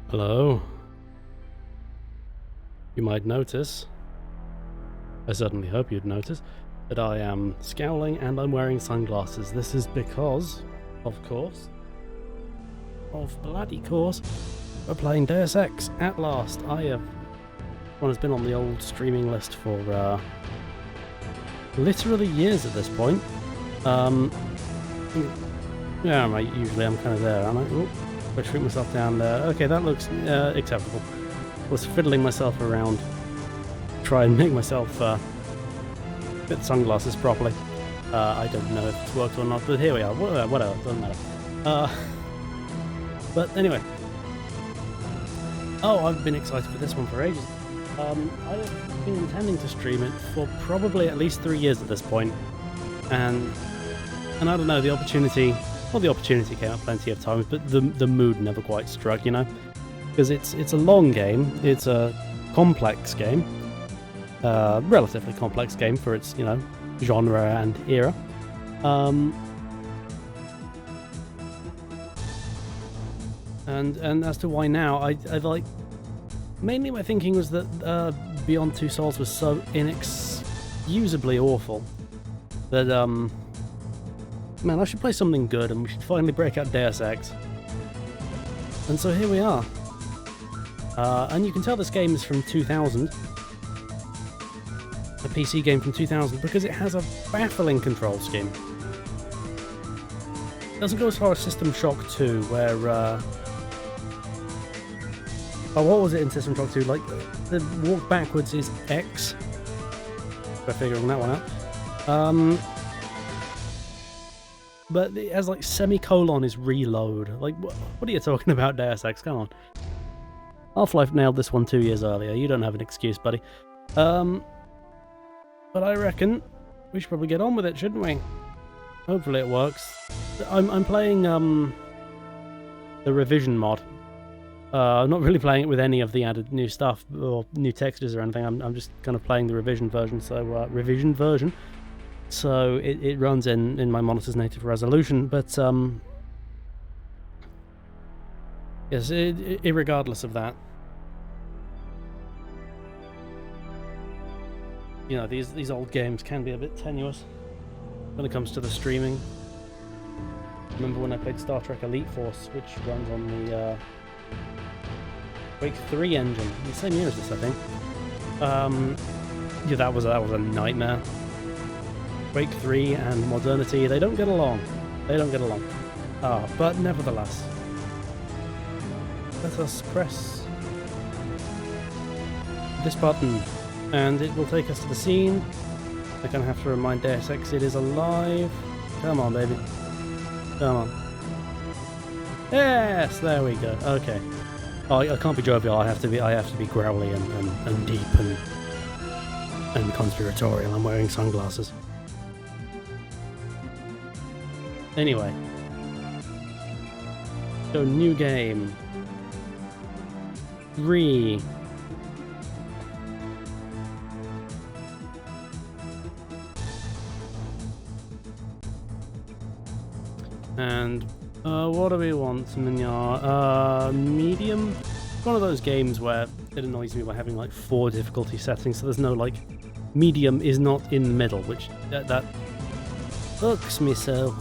Hello. You might notice, I certainly hope you'd notice, that I am scowling and I'm wearing sunglasses. This is because, of bloody course, we're playing Deus Ex at last. One has been on the old streaming list for literally years at this point. Yeah, I'm kind of there, aren't I? Ooh, I shoot myself down there. Okay, that looks acceptable. I was fiddling myself around, try and make myself fit the sunglasses properly. I don't know if it's worked or not, but here we are. Whatever, doesn't matter. But anyway. Oh, I've been excited for this one for ages. I have been intending to stream it for probably at least 3 years at this point, and I don't know, the opportunity came up plenty of times, but the mood never quite struck, you know, because it's a long game, it's a complex game, relatively complex game for its, you know, genre and era. And as to why now, I like, mainly my thinking was that Beyond Two Souls was so inexcusably awful that man, I should play something good, and we should finally break out Deus Ex. And so here we are. And you can tell this game is from 2000. A PC game from 2000, because it has a baffling control scheme. It doesn't go as far as System Shock 2, where what was it in System Shock 2? Like, the walk backwards is X. We're figuring that one out. But it has like semicolon is reload. Like, what are you talking about, Deus Ex? Come on. Half-Life nailed this one 2 years earlier. You don't have an excuse, buddy. But I reckon we should probably get on with it, shouldn't we? Hopefully it works. I'm playing the revision mod. I'm not really playing it with any of the added new stuff or new textures or anything. I'm just kind of playing the revision version. So it runs in my monitor's native resolution, but yes, irregardless of that, you know, these old games can be a bit tenuous when it comes to the streaming. Remember when I played Star Trek Elite Force, which runs on the Quake 3 engine, the same year as this, I think. Yeah, that was a nightmare. Quake 3 and modernity, they don't get along. But nevertheless, let us press this button and it will take us to the scene. I kind of have to remind Deus Ex it is alive. Come on, baby. Come on. Yes, there we go. Okay. Oh, I can't be jovial. I have to be growly and deep and conspiratorial. I'm wearing sunglasses. Anyway, so new game 3. And what do we want, Minyar? Medium? It's one of those games where it annoys me by having like 4 difficulty settings, so there's no like medium is not in the middle, which that bugs me so.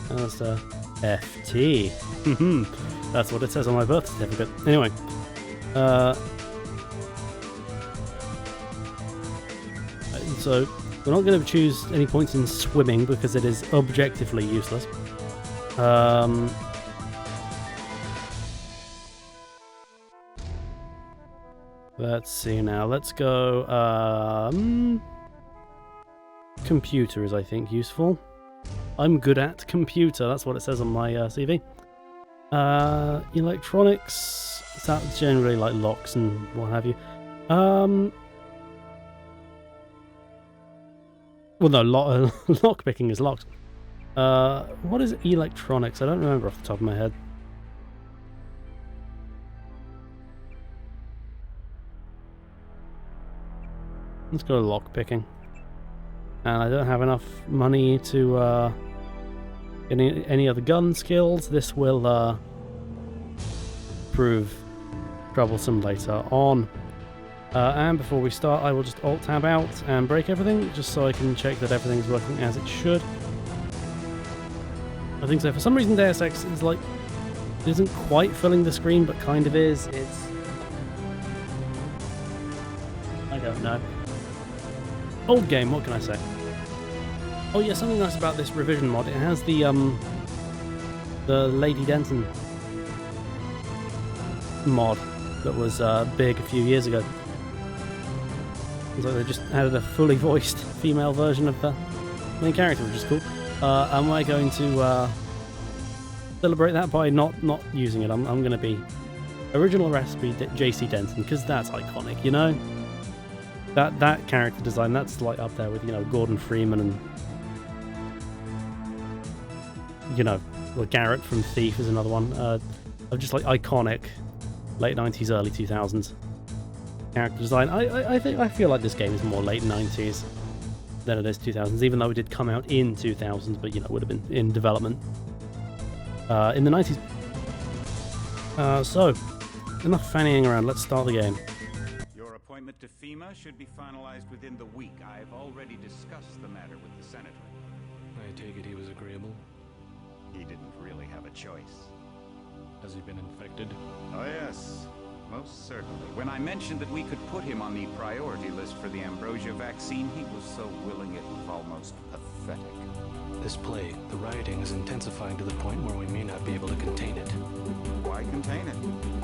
That's the FT. That's what it says on my birth certificate. Anyway, so we're not going to choose any points in swimming because it is objectively useless. Let's see now. Let's go. Computer is, I think, useful. I'm good at computer. That's what it says on my CV. Electronics. That's generally like locks and what have you. Well, no, lock picking is locked. What is electronics? I don't remember off the top of my head. Let's go lock picking. And I don't have enough money to any other gun skills, this will prove troublesome later on. And before we start, I will just Alt-Tab out and break everything, just so I can check that everything's working as it should. I think so. For some reason, Deus Ex is like, it isn't quite filling the screen, but kind of is. I don't know. Old game, what can I say? Oh yeah, something nice about this revision mod. It has the Lady Denton mod that was big a few years ago. It's like they just added a fully voiced female version of the main character, which is cool. Am I going to celebrate that by not using it? I'm going to be original recipe JC Denton, because that's iconic, you know? That character design, that's like up there with, you know, Gordon Freeman and, you know, well, Garrett from Thief is another one. Of just like iconic late 90s, early 2000s character design. I feel like this game is more late 90s than it is 2000s, even though it did come out in 2000s, but, you know, would have been in development in the 90s. So, enough fannying around, let's start the game. Your appointment to FEMA should be finalized within the week. I've already discussed the matter with the senator. I take it he was agreeable? He didn't really have a choice. Has he been infected? Oh yes, most certainly. When I mentioned that we could put him on the priority list for the ambrosia vaccine, he was so willing it was almost pathetic. This plague, the rioting is intensifying to the point where we may not be able to contain it. Why contain it?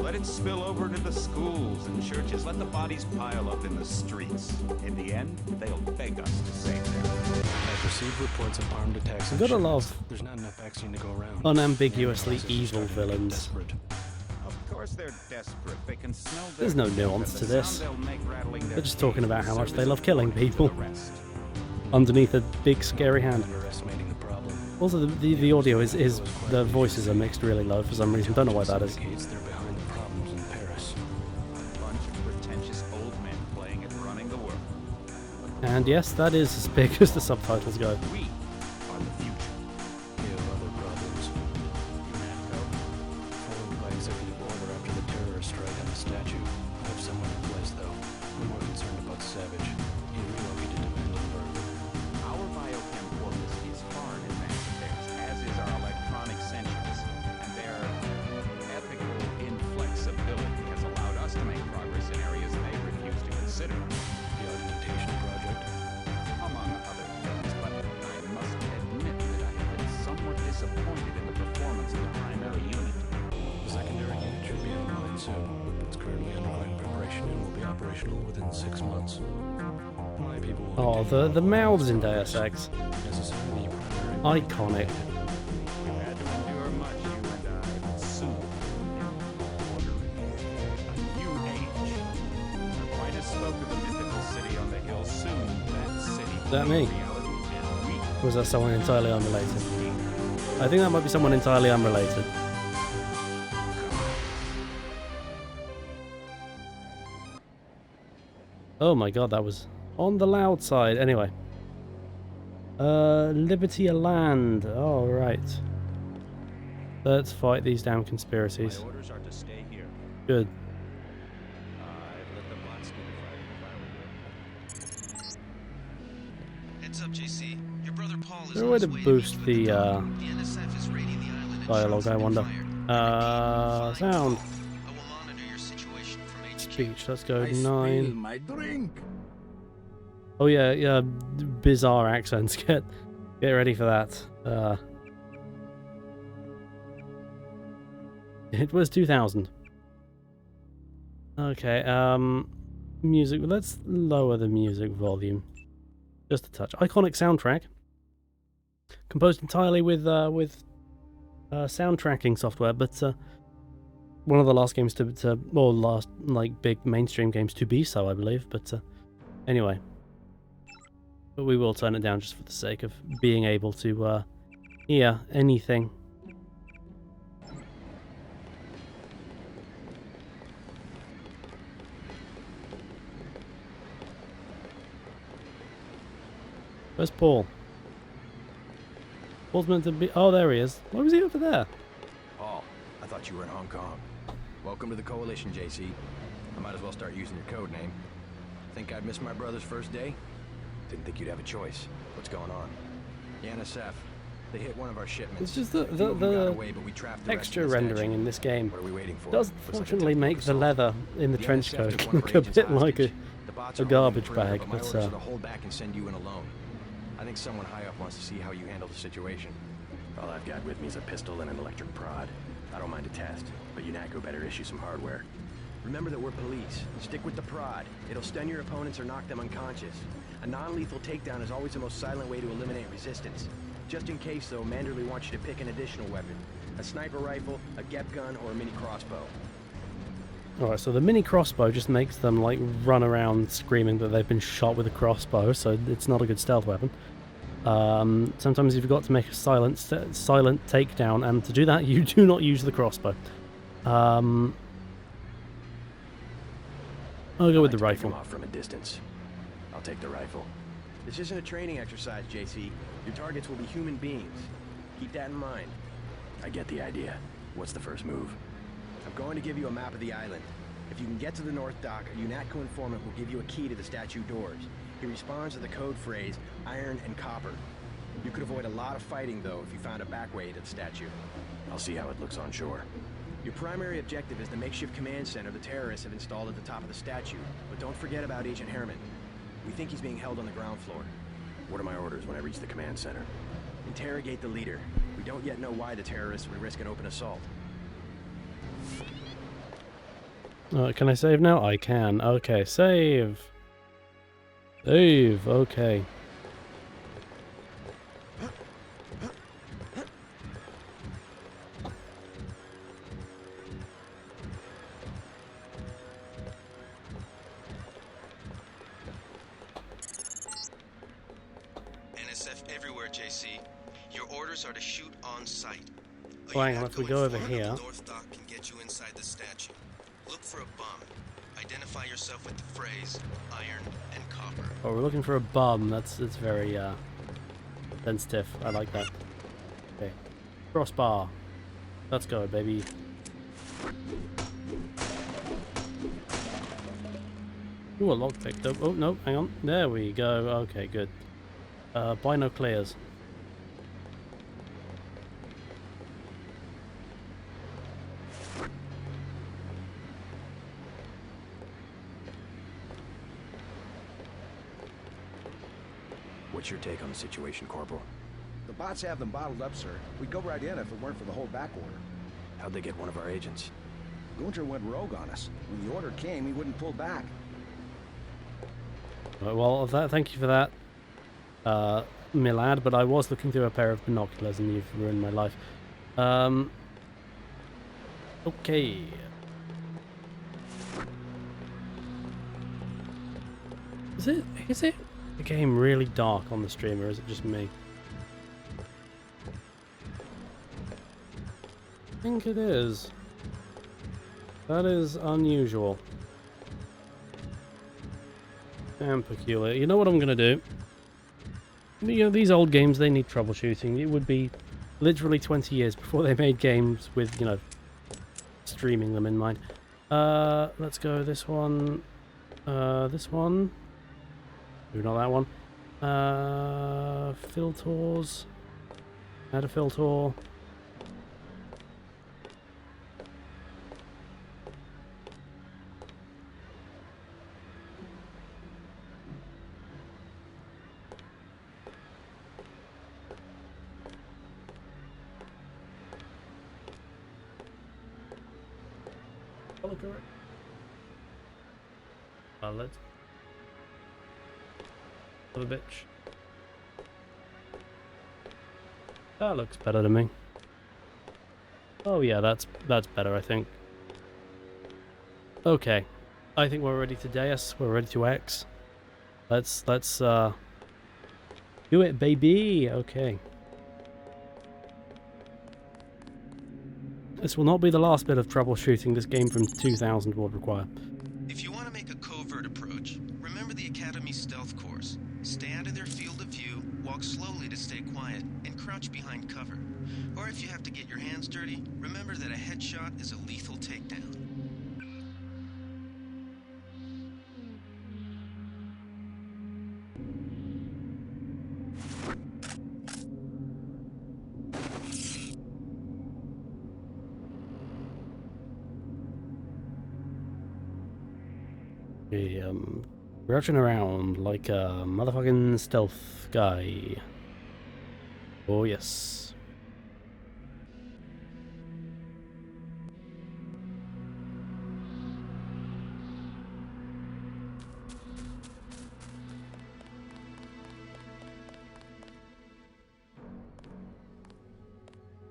Let it spill over to the schools and churches. Let the bodies pile up in the streets. In the end, they'll beg us to save them. I've received reports of armed attacks. I've got to love There's not enough vaccine to go around. Unambiguously evil villains. Of course they're desperate. They can smell There's no nuance to this. They're just talking about how much they love killing people underneath a big scary hand. Underestimating the problem. Also, the audio is the voices are mixed really low for some reason. Don't know why that is. They're behind the problems in Paris. A bunch of pretentious old men playing at running the world. And yes, that is as big as the subtitles go. We are the future. We have other problems. Formed by executive order after the terrorist strike on the statue. I have someone in place, though. I'm more concerned about Savage. He relocated to Vandenberg. Our biochem corpus is far in advance of theirs, as is our electronic sentience, and their ethical inflexibility has allowed us to make progress in areas they refuse to consider. The augmentation project. Among other things, but I must admit that I have been somewhat disappointed in the performance of the primary unit. The secondary unit should be online soon. It's currently undergoing preparation and will be operational within 6 months. My people will Oh, the mouths in Deus Ex. necessarily primary. Iconic. We've had to endure much, you and I, but soon we'll a new age. Aquinas spoke of the mythical city on the hill. Soon that city Is that me? reality and we Or was that someone entirely unrelated? I think that might be someone entirely unrelated. Oh my god, that was on the loud side. Anyway. Liberty of land. Oh, right. Let's fight these damn conspiracies. My orders are to stay here. Good. I'd let the bots do the fighting if I were you. Heads up, JC. Your brother Paul is Is there a on way his to way boost meet you the at dawn. The NSF is raiding the island and dialogue, shots I have been wonder? fired. Fine. Sound. I will monitor your situation from HQ. Speech. Let's go I spill 9. my drink. Oh yeah, bizarre accents. Get ready for that. It was 2000. Okay, music. Let's lower the music volume just a touch. Iconic soundtrack, composed entirely with sound tracking software, but one of the last games to or last like big mainstream games to be so, I believe. But anyway. But we will turn it down just for the sake of being able to hear anything. Where's Paul? Paul's meant to be... Oh, there he is. Why was he over there? Paul, I thought you were in Hong Kong. Welcome to the Coalition, JC. I might as well start using your code name. Think I'd miss my brother's first day? Didn't think you'd have a choice. What's going on? The NSF. They hit one of our shipments. It's just the A few of them got away, but we trapped the rest texture of the rendering statue. in this game What are we waiting for? does Looks like a fortunately typical make the assault. leather in the trench NSF coat took one of look our a agents bit like hostage. The bots a are garbage holding the bag, perimeter, but my orders are to hold back and send you in alone. I think someone high up wants to see how you handle the situation. All I've got with me is a pistol and an electric prod. I don't mind a test, but UNATCO better issue some hardware. Remember that we're police. Stick with the prod. It'll stun your opponents or knock them unconscious. A non-lethal takedown is always the most silent way to eliminate resistance. Just in case, though, Manderley wants you to pick an additional weapon. A sniper rifle, a GEP gun, or a mini crossbow. Alright, so the mini crossbow just makes them like run around screaming that they've been shot with a crossbow, so it's not a good stealth weapon. Sometimes you've got to make a silent takedown, and to do that you do not use the crossbow. I'll go with the I like to pick rifle. 'em off from a distance. I'll take the rifle. This isn't a training exercise, JC. Your targets will be human beings. Keep that in mind. I get the idea. What's the first move? I'm going to give you a map of the island. If you can get to the North Dock, a UNATCO informant will give you a key to the statue doors. He responds to the code phrase, iron and copper. You could avoid a lot of fighting, though, if you found a back way to the statue. I'll see how it looks on shore. Your primary objective is the makeshift command center the terrorists have installed at the top of the statue. But don't forget about Agent Harriman. We think he's being held on the ground floor. What are my orders when I reach the command center? Interrogate the leader. We don't yet know why the terrorists would risk an open assault. Can I save now? I can. Okay, save. Save, okay. NSF everywhere, JC. Your orders are to shoot on sight. Well, hang on, if we go over Informant here. on the North Dock can get you inside the statue. Look for a bomb. Identify yourself with the phrase iron and copper. Oh, we're looking for a bum. That's very sensitive. I like that. Okay. Crossbar. Let's go, baby. Ooh, a lockpick though. Oh no, hang on. There we go. Okay, good. Binoculars. What's your take on the situation, Corporal? The bots have them bottled up, sir. We'd go right in if it weren't for the whole back order. How'd they get one of our agents? Gunter went rogue on us. When the order came, he wouldn't pull back. Right, well, thank you for that, my lad, but I was looking through a pair of binoculars and you've ruined my life. Okay. Is it the game really dark on the stream, or is it just me? I think it is. That is unusual. And peculiar. You know what I'm gonna do? You know, these old games, they need troubleshooting. It would be literally 20 years before they made games with, you know, streaming them in mind. Let's go this one. This one. Maybe not that one. Filters. Add a filter. Color correct. Let's. Of a bitch. That looks better to me. Oh yeah, that's better, I think. Okay, I think we're ready to DEUS. We're ready to X. Let's do it, baby. Okay. This will not be the last bit of troubleshooting this game from 2000 would require. If you want to make a covert approach, remember the Academy stealth course. Stay out of their field of view, walk slowly to stay quiet, and crouch crouch behind cover. Or if you have to get your hands dirty, remember that a headshot is a lethal takedown. Crouching around like a motherfucking stealth guy. Oh yes.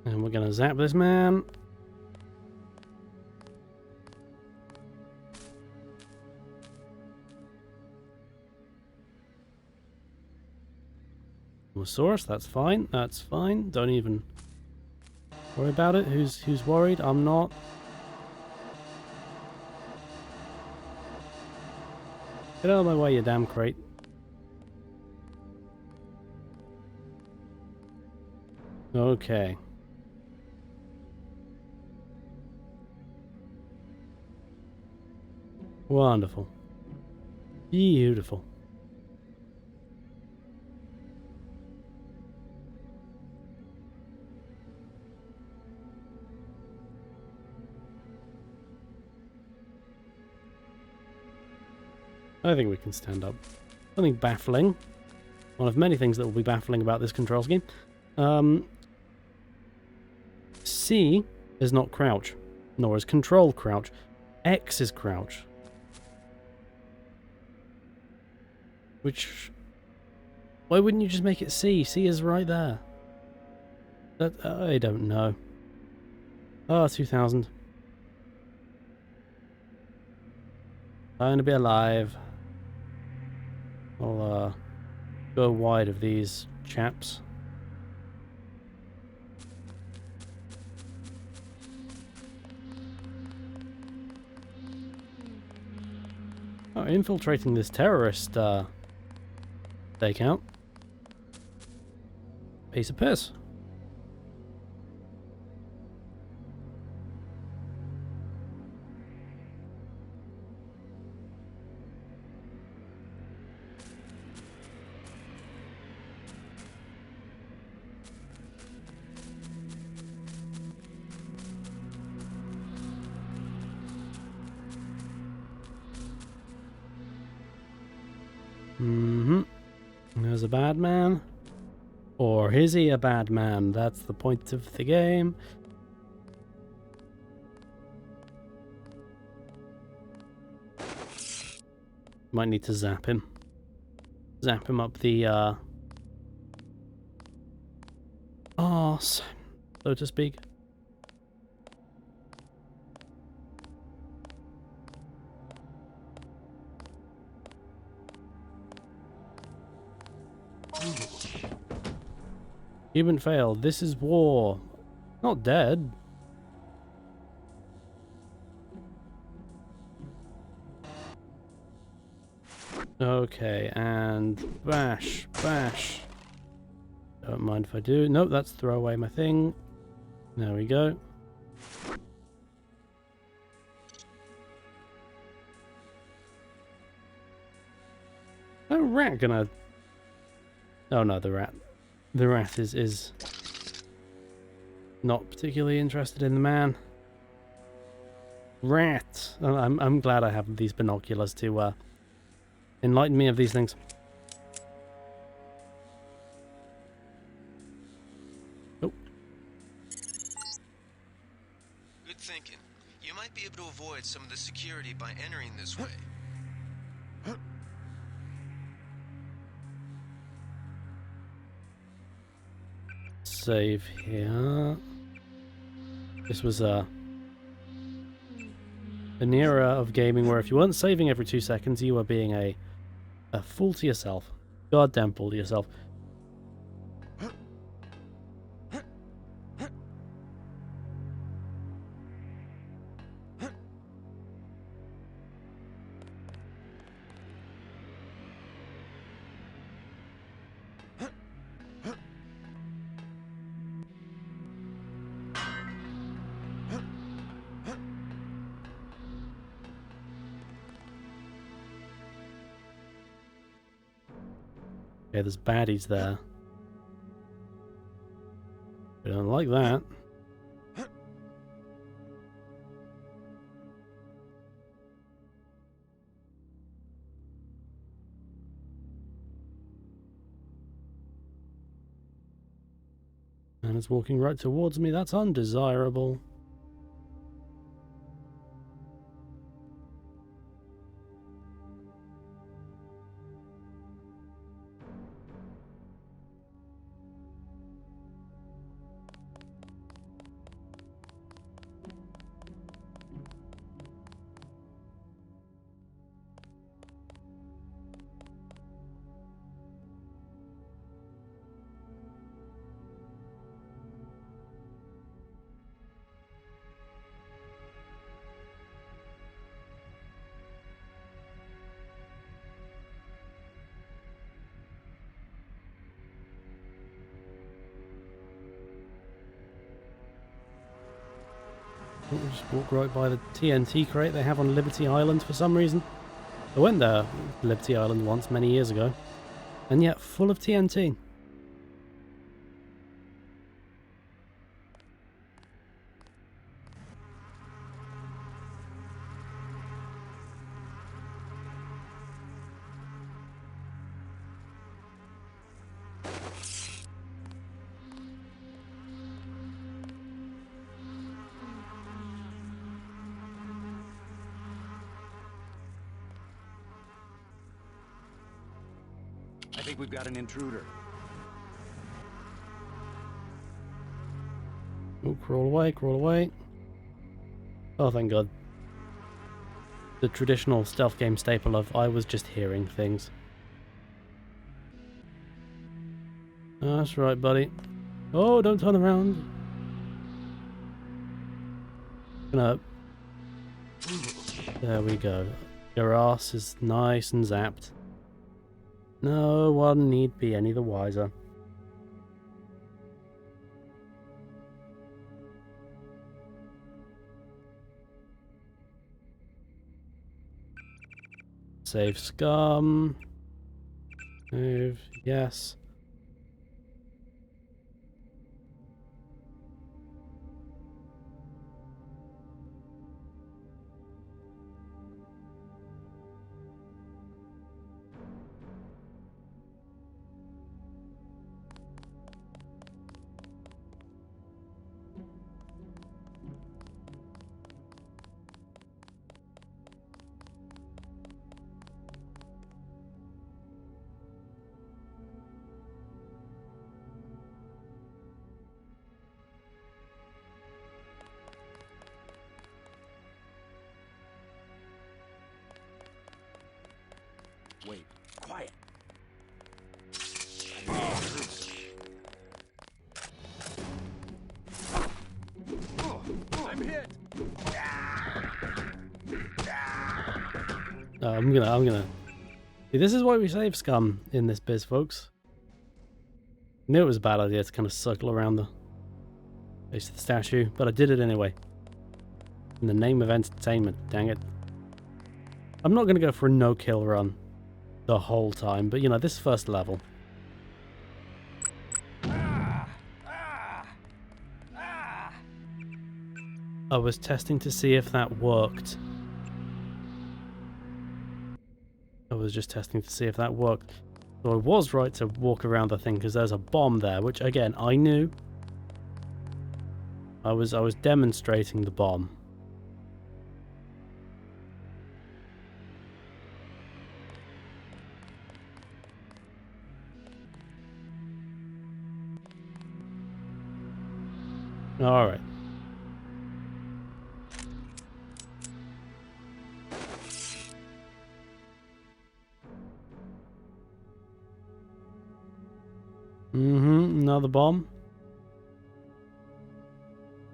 And we're gonna zap this man. Source, that's fine. That's fine. Don't even worry about it. Who's worried? I'm not. Get out of my way, you damn crate. Okay. Wonderful. Beautiful. I think we can stand up. Something baffling. One of many things that will be baffling about this control scheme. C is not crouch, nor is control crouch. X is crouch. Which... Why wouldn't you just make it C? C is right there. That... I don't know. Oh, 2000. Trying to be alive. I'll go wide of these chaps. Oh, infiltrating this terrorist stakeout. Piece of piss. There's a bad man. Or is he a bad man? That's the point of the game. Might need to zap him. Zap him up the arse, so to speak. Human failed. This is war. Not dead. Okay, and bash, bash. Don't mind if I do. Nope, that's throw away my thing. There we go. Oh, rat gonna... Oh no, the rat. The rat is not particularly interested in the man. Rat. I'm glad I have these binoculars to enlighten me of these things. Oh. Good thinking. You might be able to avoid some of the security by entering this way. Save here. This was an era of gaming where if you weren't saving every 2 seconds, you were being a fool to yourself. Goddamn fool to yourself. Okay, there's baddies there. We don't like that. And it's walking right towards me. That's undesirable. We'll just walk right by the TNT crate they have on Liberty Island for some reason. I went there, Liberty Island, once many years ago, and yet full of TNT. I think we've got an intruder. Oh, crawl away, crawl away. Oh, thank God. The traditional stealth game staple of I was just hearing things. That's right, buddy. Oh, don't turn around. Gonna... There we go. Your ass is nice and zapped. No one need be any the wiser. Save scum. Move. Yes. Wait, quiet. I'm hit. I'm gonna. See, this is why we save scum in this biz, folks. I knew it was a bad idea to kind of circle around the base of the statue, but I did it anyway. In the name of entertainment, dang it. I'm not gonna go for a no-kill run the whole time, but you know, this first level. I was testing to see if that worked. I was just testing to see if that worked. So I was right to walk around the thing because there's a bomb there, which again, I knew. I was demonstrating the bomb. All right. Another bomb.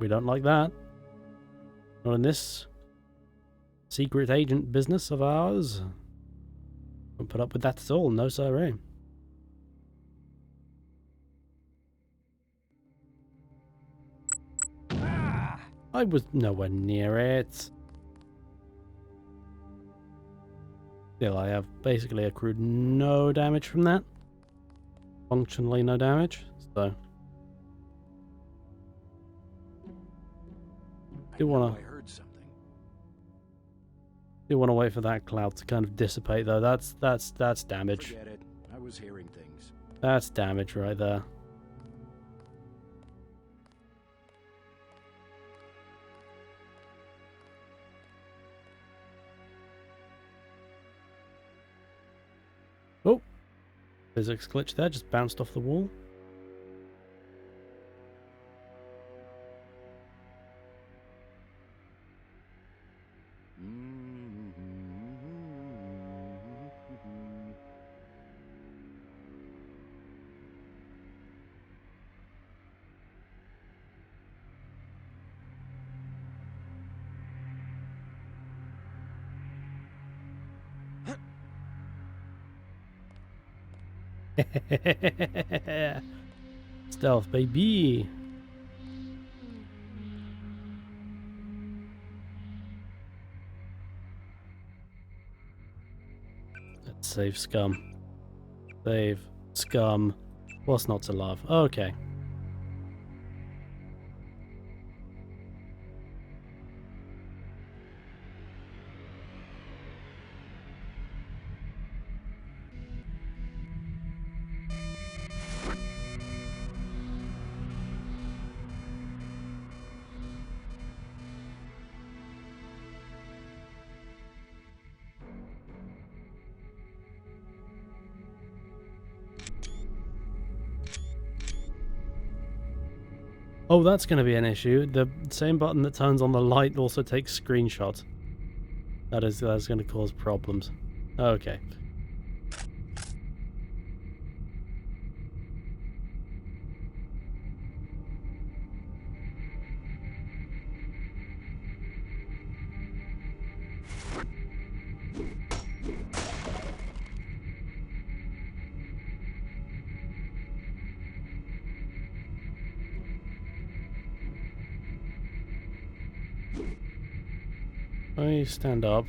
We don't like that. Not in this secret agent business of ours. Don't put up with that at all, no siree. I was nowhere near it. Still, I have basically accrued no damage from that. functionally no damage, so do want I heard something. to wait for that cloud to kind of dissipate though. That's damage. Forget it. I was hearing things. That's damage right there. Oh, physics glitch there, just bounced off the wall. Stealth, baby. Let's save scum. Save scum. What's not to love? Okay. Oh, that's going to be an issue. The same button that turns on the light also takes screenshots. That's going to cause problems. Okay. I stand up.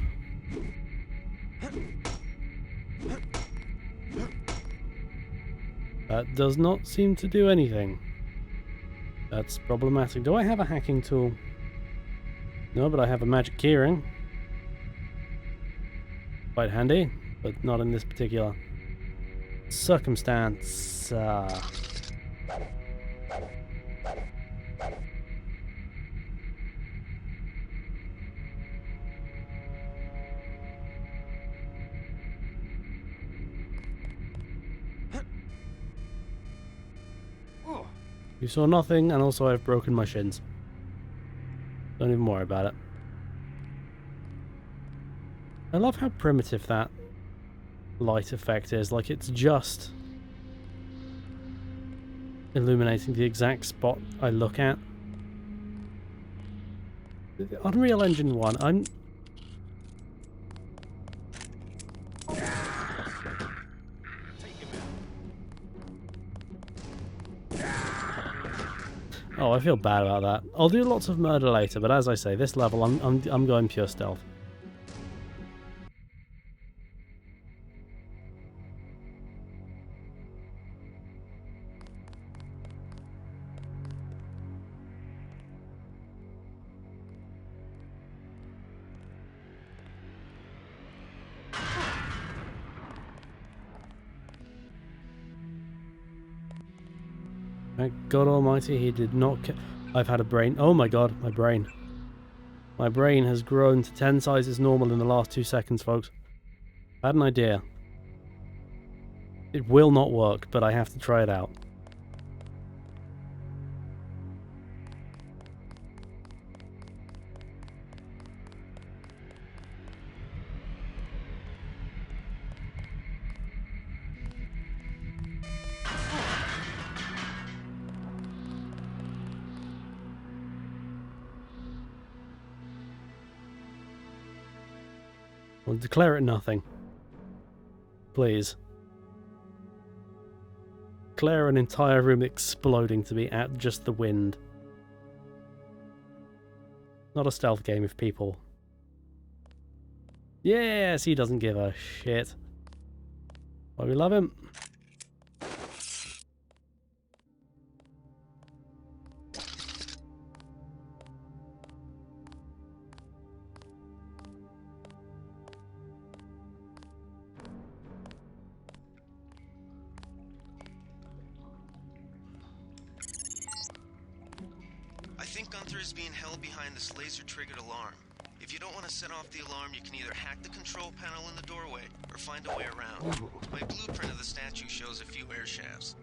That does not seem to do anything. That's problematic. Do I have a hacking tool? No, but I have a magic keyring. Quite handy, but not in this particular circumstance. You saw nothing, and also I've broken my shins. Don't even worry about it. I love how primitive that light effect is. Like, it's just illuminating the exact spot I look at. Unreal Engine 1, I'm... Oh, I feel bad about that. I'll do lots of murder later, but as I say, this level, I'm going pure stealth. Thank God Almighty, he did not. I've had a brain. Oh my God, my brain. My brain has grown to 10 sizes normal in the last 2 seconds, folks. I had an idea. It will not work, but I have to try it out. Well, declare it nothing. Please. Declare an entire room exploding to be at just the wind. Not a stealth game if people... Yes, he doesn't give a shit. Why we love him. Arthur is being held behind this laser-triggered alarm. If you don't want to set off the alarm, you can either hack the control panel in the doorway or find a way around. My blueprint of the statue shows a few air shafts.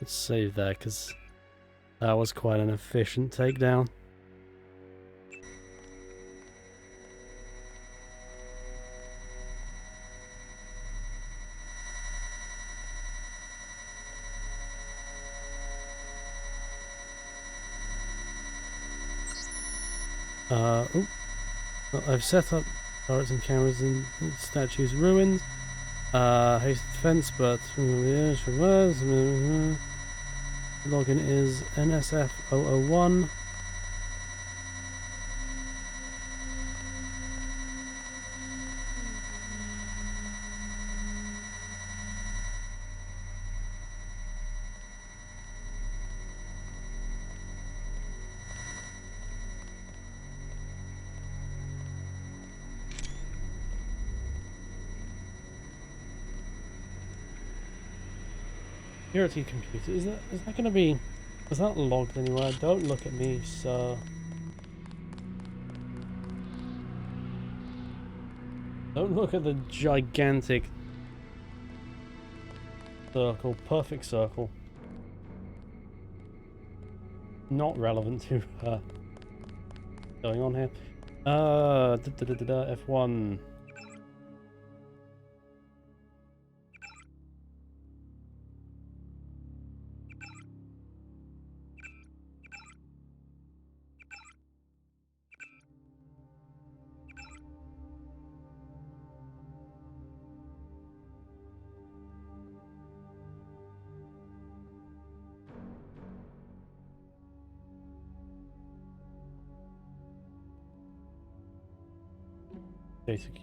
Let's save that, because that was quite an efficient takedown. I've set up turrets and cameras in statues' ruins. Hasted defense, but login is NSF001. Security computer, is that gonna be, is that logged anywhere? Don't look at me, sir. Don't look at the gigantic circle, perfect circle. Not relevant to going on here. F1. Basic.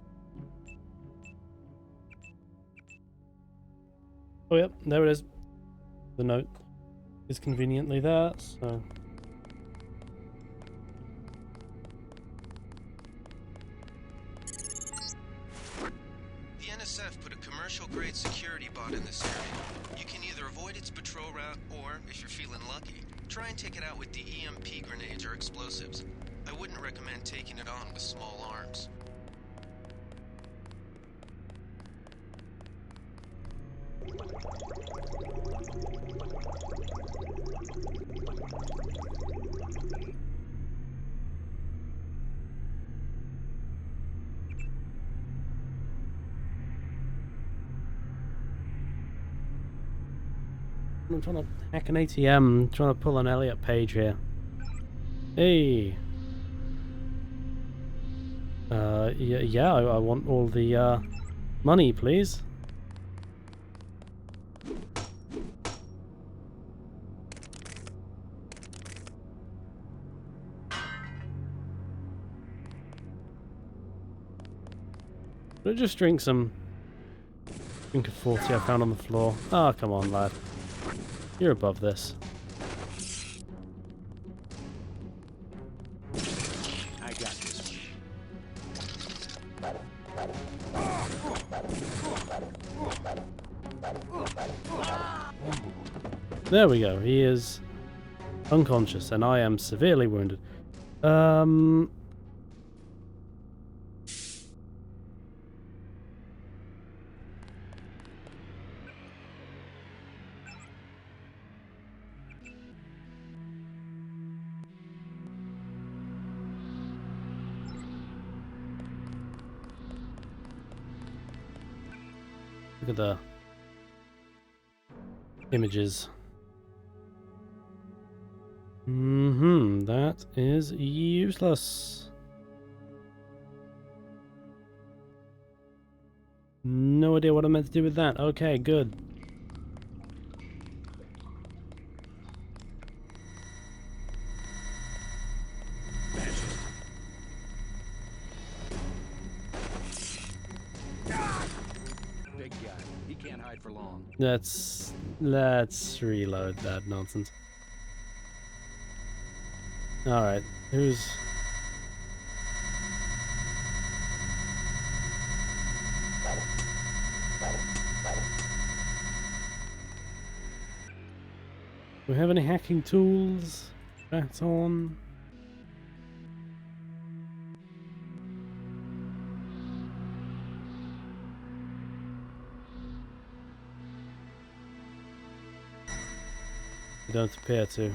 Oh yep, there it is. The note is conveniently there, so The NSF put a commercial-grade security bot in this area. You can either avoid its patrol route, or, if you're feeling lucky, try and take it out with the EMP grenades or explosives. I wouldn't recommend taking it on with small arms. I'm trying to hack an ATM, trying to pull an Elliot Page here. Hey. Yeah, I want all the money, please. But just drink some. Drink a 40 I found on the floor. Ah, come on, lad. You're above this. I got this. There we go. He is unconscious, and I am severely wounded. Look at the images. That is useless. No idea what I meant to do with that. Okay, good. Big guy. He can't hide for long. Let's reload that nonsense. Alright, who's... Do we have any hacking tools? That's on. You don't appear to.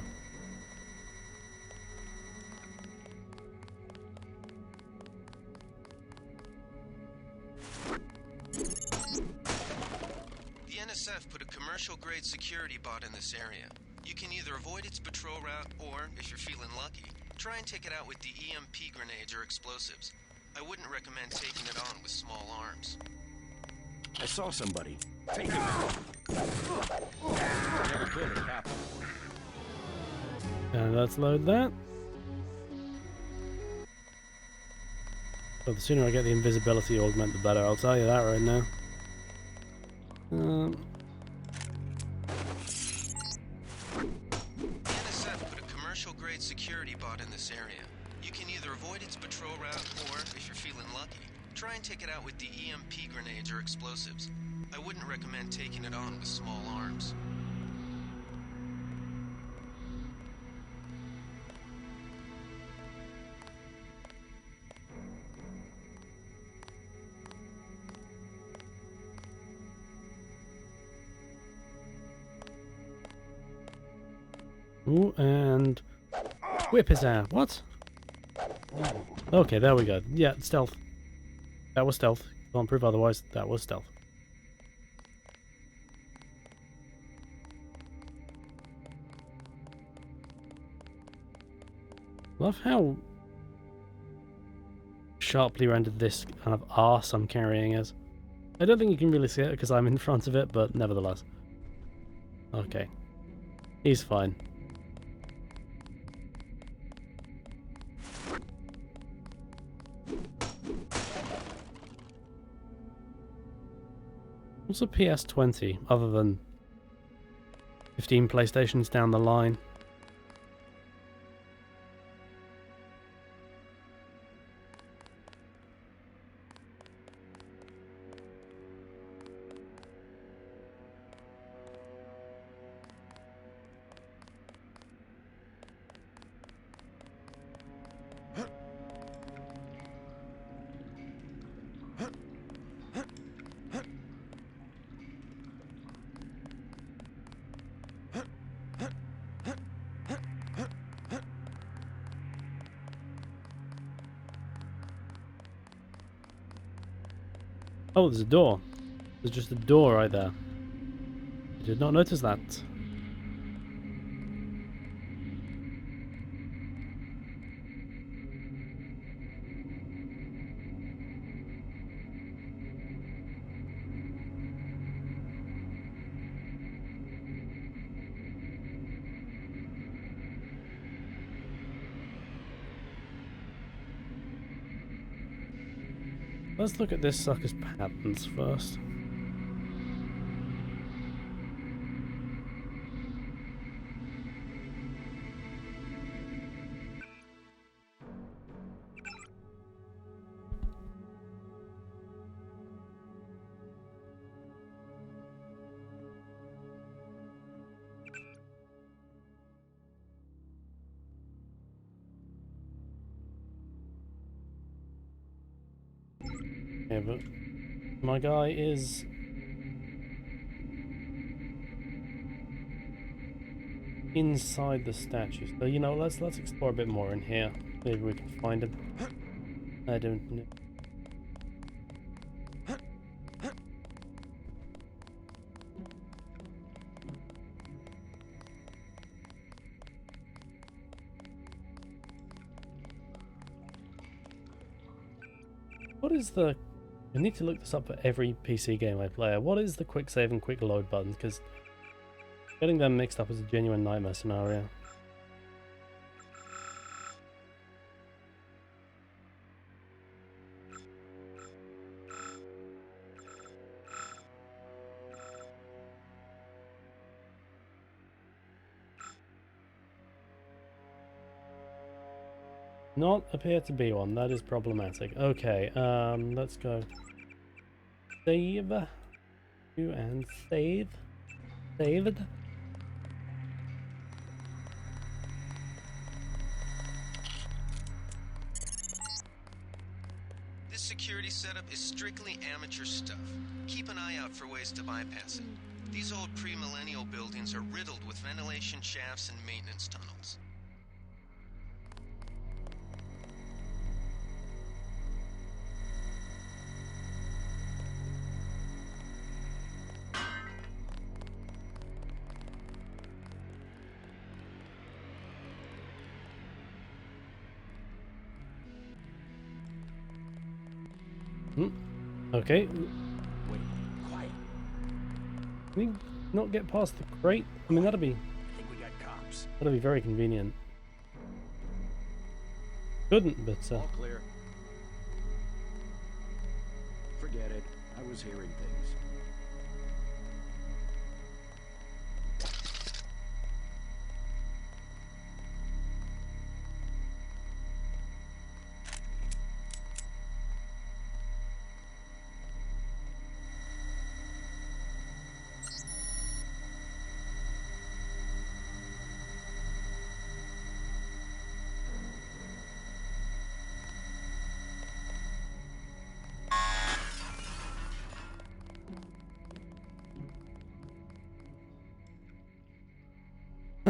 The NSF put a commercial-grade security bot in this area. You can either avoid its patrol route, or, if you're feeling lucky, try and take it out with the EMP grenades or explosives. I wouldn't recommend taking it on with small arms. I saw somebody. Take him out. Never killed a cop before. And let's load that. So the sooner I get the invisibility augment, the better. I'll tell you that right now. The NSF put a commercial-grade security bot in this area. You can either avoid its patrol route, or, if you're feeling lucky, try and take it out with the EMP grenades or explosives. I wouldn't recommend taking it on with small arms. Ooh, and whip his ass. What? Okay, there we go. Yeah, stealth. That was stealth. Can't prove otherwise. That was stealth. Love how sharply rendered this kind of arse I'm carrying is. I don't think you can really see it because I'm in front of it, but nevertheless. Okay. He's fine. What's a PS20 other than 15 PlayStations down the line? Oh, there's a door. There's just a door right there. I did not notice that. Let's look at this sucker's patterns first. Yeah, but my guy is inside the statue. So you know, let's explore a bit more in here. Maybe we can find him. I don't know. What is the... I need to look this up for every PC game I play. What is the quick save and quick load button? Because getting them mixed up is a genuine nightmare scenario. Not appear to be one. That is problematic. Okay, let's go. Save. And save. Saved. security setup is strictly amateur stuff. Keep an eye out for ways to bypass it. These old pre-millennial buildings are riddled with ventilation shafts and maintenance tunnels. Okay. Wait, quiet. Can we not get past the crate? I mean, I think we got cops. that'd be very convenient. Couldn't, but All clear. Forget it. I was hearing things.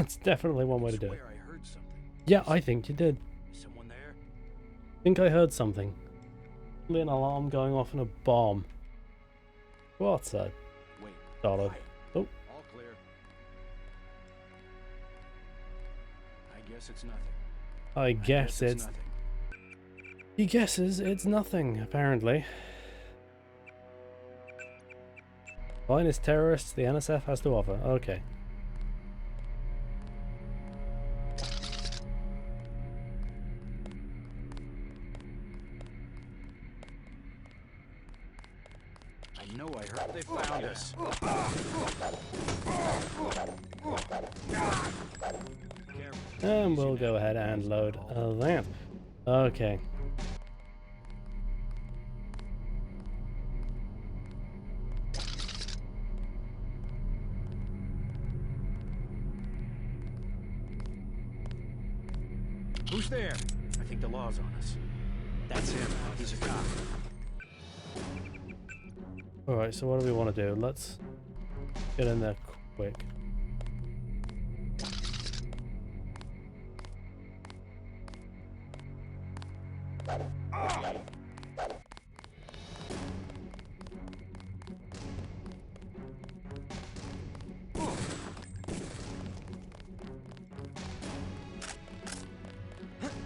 that's definitely one way to do it. Swear I heard something. Yeah, I think you did. Is someone there? Think I heard something. Probably an alarm going off and a bomb. What's that? Wait. Dollar. Quiet. Oh, All clear. I guess it's nothing. I guess it's. nothing. He guesses it's nothing, apparently. Finest terrorists the NSF has to offer. Okay. I know I heard they found us. Careful. And we'll go ahead and load that. Okay. Who's there? I think the law's on us. That's him. He's a cop. Alright, so what do we want to do? Let's get in there quick.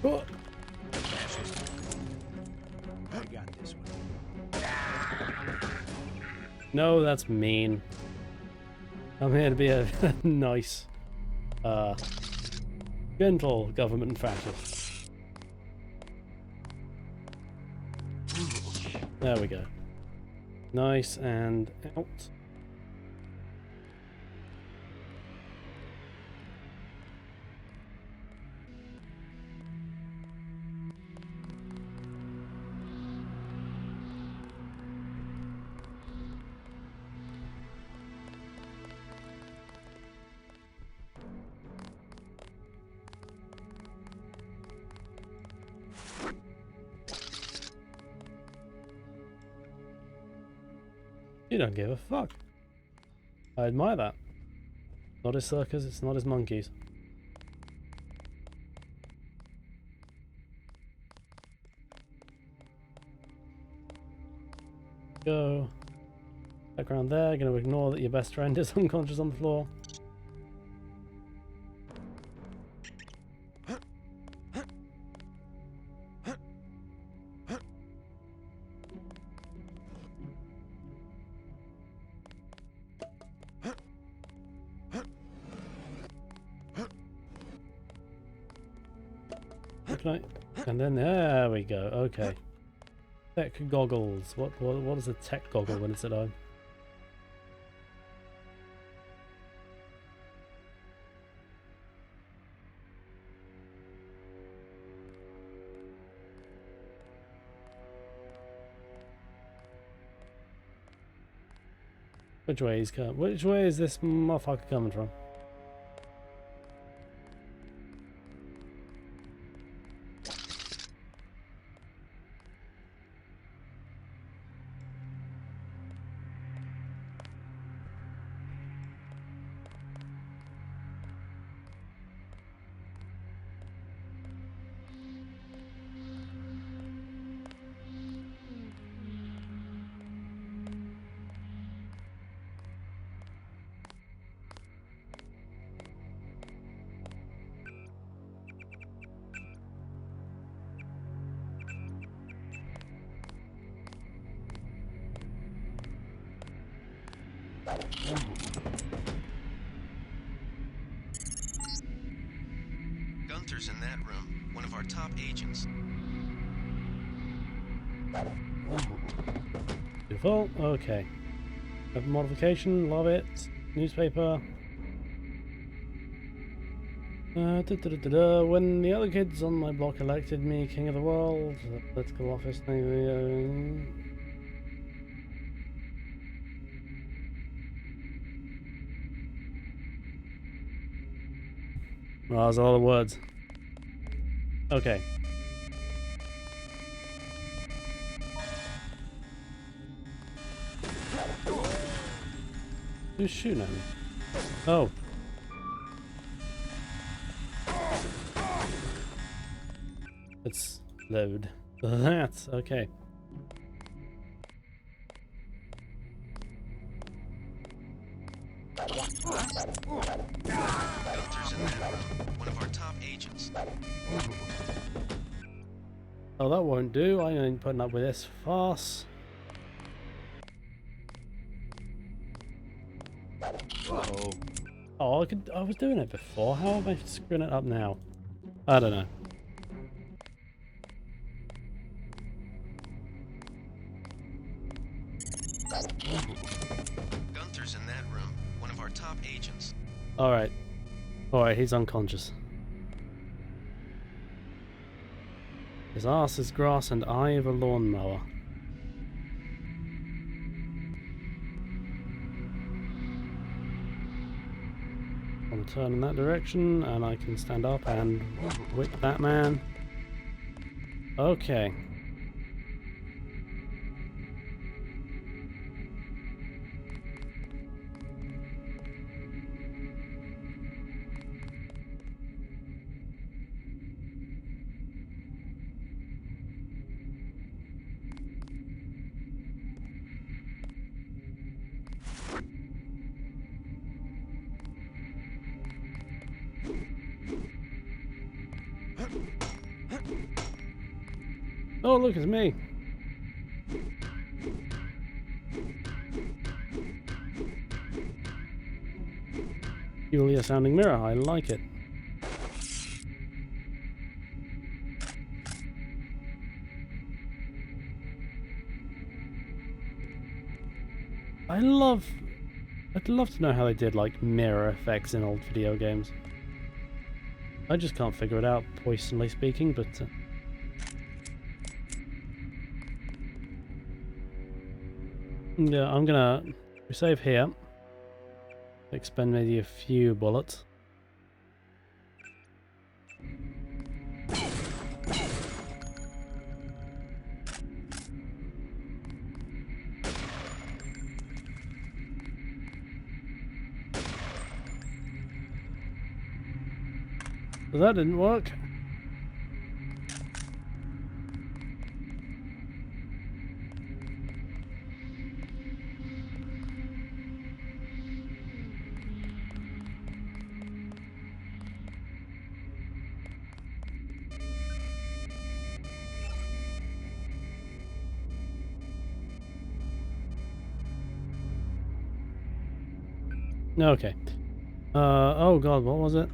Oh, I got this one. no, that's mean. I'm here to be a nice, gentle government fascist. There we go. Nice and out. You don't give a fuck. I admire that. Not his circus, it's not his monkeys. Go. Background there, gonna ignore that your best friend is unconscious on the floor. Can I? And then there we go. Okay. Tech goggles. What is a tech goggle when it's at home? Which way is Which way is this motherfucker coming from? Gunther's in that room, one of our top agents. Beautiful. Okay. Have modification. Love it. Newspaper. When the other kids on my block elected me king of the world, the political office. Well, there's a lot of words. Okay. Who's shooting at me? Oh. Let's load. That's okay. Gunther's in that room, one of our top agents. Oh, that won't do. I ain't putting up with this farce. Uh-oh. Oh, I was doing it before. How am I screwing it up now? I don't know. Gunther's in that room, one of our top agents. Alright. Alright, he's unconscious. His ass is grass and I have a lawnmower. I'm gonna turn in that direction and I can stand up and whip that man. Okay. Oh, look, it's me. Peculiar sounding mirror, I like it. I'd love to know how they did like mirror effects in old video games. I just can't figure it out, poisonally speaking, but yeah, I'm gonna save here. Expend maybe a few bullets. But that didn't work. Okay. Oh god, what was it?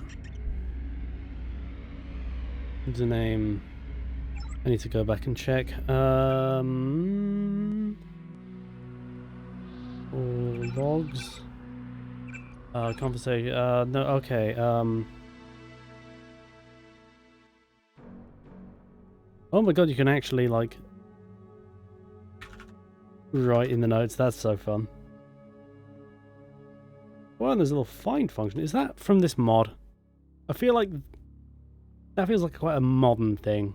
The name. I need to go back and check. Logs. Conversation. No, okay. Oh my god, you can actually, like, write in the notes. That's so fun. Well, there's a little find function. Is that from this mod? I feel like that feels like quite a modern thing.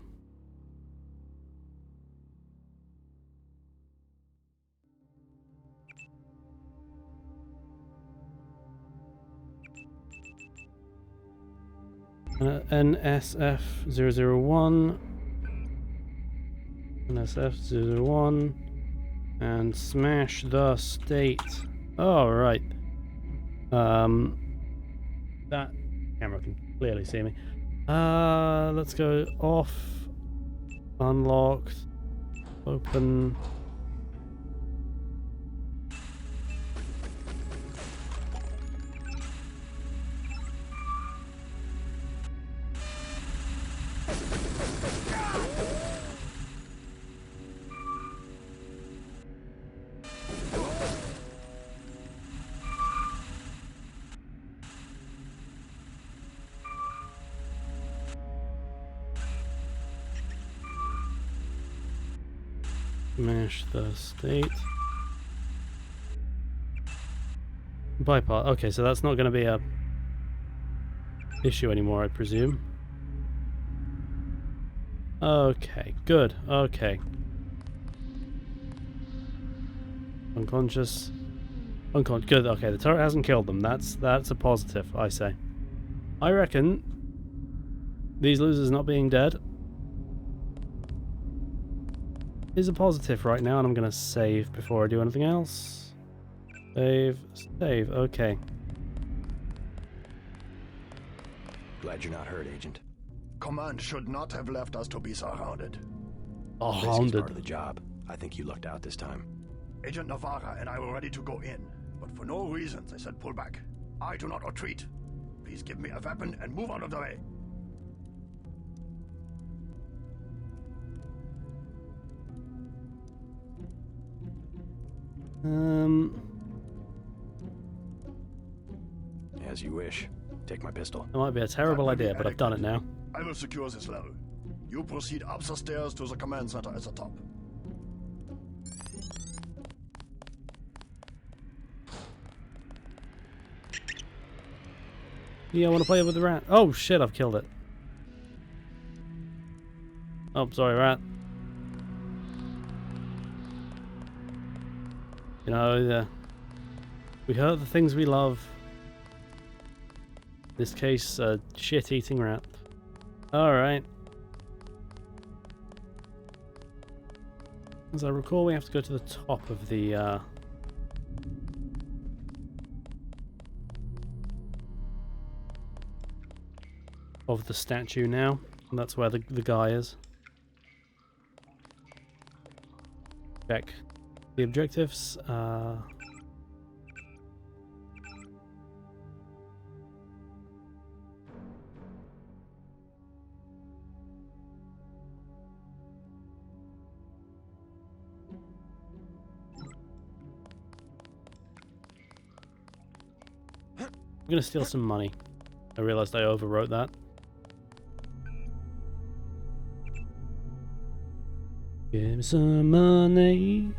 NSF001. NSF001. And smash the state. Oh, right. That camera can clearly see me. Let's go off, unlocked, open. Smash the state. Bypass. Okay, so that's not going to be a issue anymore, I presume. Okay, good. Okay. Unconscious. Unconscious. Good. Okay, the turret hasn't killed them. That's a positive, I say. I reckon these losers not being dead is a positive right now, and I'm going to save before I do anything else. Save. Save. Okay. Glad you're not hurt, Agent. Command should not have left us to be surrounded. Oh, Basically, hounded. part of the job. I think you lucked out this time. Agent Navarra and I were ready to go in, but for no reason they said pull back. I do not retreat. Please give me a weapon and move out of the way. As you wish. Take my pistol. That might be a terrible That will be idea, but I've done it now. I will secure this level. You proceed up the stairs to the command center at the top. Yeah, I want to play with the rat. Oh shit, I've killed it. Oh, sorry, rat. You know, we hurt the things we love. In this case, a shit-eating rat. Alright. As I recall, we have to go to the top of the, statue now, and that's where the guy is. Check the objectives. I'm gonna steal some money. I realized I overwrote that. Give me some money.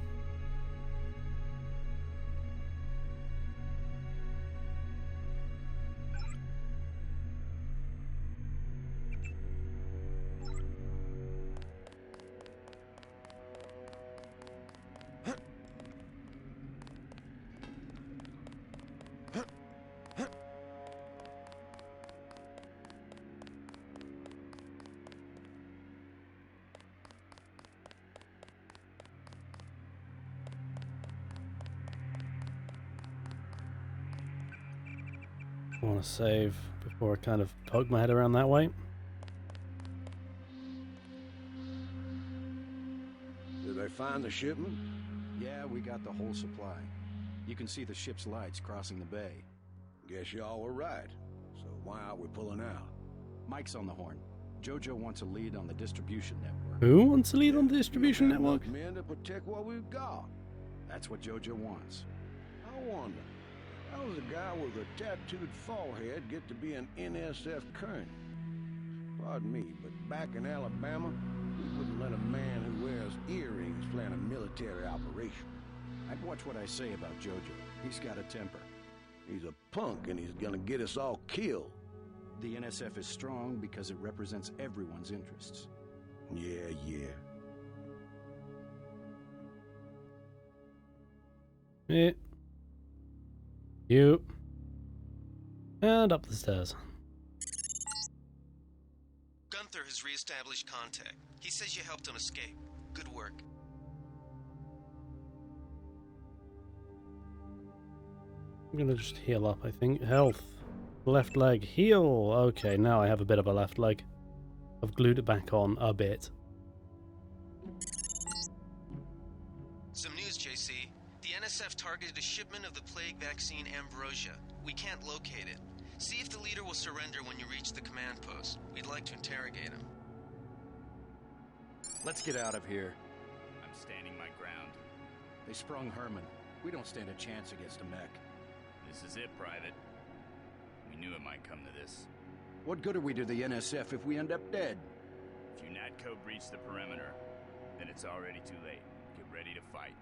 I want to save before I kind of poke my head around that way. Did they find the shipment? Yeah, we got the whole supply. You can see the ship's lights crossing the bay. Guess y'all were right. So why are we pulling out? Mike's on the horn. Jojo wants a lead on the distribution network. Who wants to lead on the distribution We got network? enough men to protect what we've got. That's what Jojo wants. I wonder, how does a guy with a tattooed forehead get to be an NSF colonel? Pardon me, but back in Alabama, we wouldn't let a man who wears earrings plan a military operation. I'd watch what I say about Jojo. He's got a temper. He's a punk and he's gonna get us all killed. The NSF is strong because it represents everyone's interests. Yeah. You. And up the stairs. Gunther has re-established contact. He says you helped him escape. Good work. I'm gonna just heal up, I think. Health. Left leg. Heal. Okay, now I have a bit of a left leg. I've glued it back on a bit. Some news, JC. The NSF targeted a shipment of the plague vaccine Ambrosia. We can't locate it. See if the leader will surrender when you reach the command post. We'd like to interrogate him. Let's get out of here. I'm standing my ground. They sprung Herman. We don't stand a chance against a mech. This is it, Private. We knew it might come to this. What good are we to the NSF if we end up dead? If you Natco breach the perimeter, then it's already too late. Get ready to fight.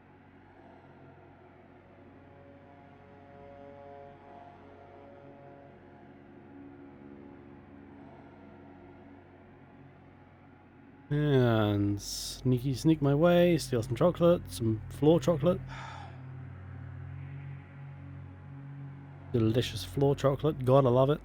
And sneak my way, steal some chocolate, some floor chocolate. Delicious floor chocolate, God, I love it.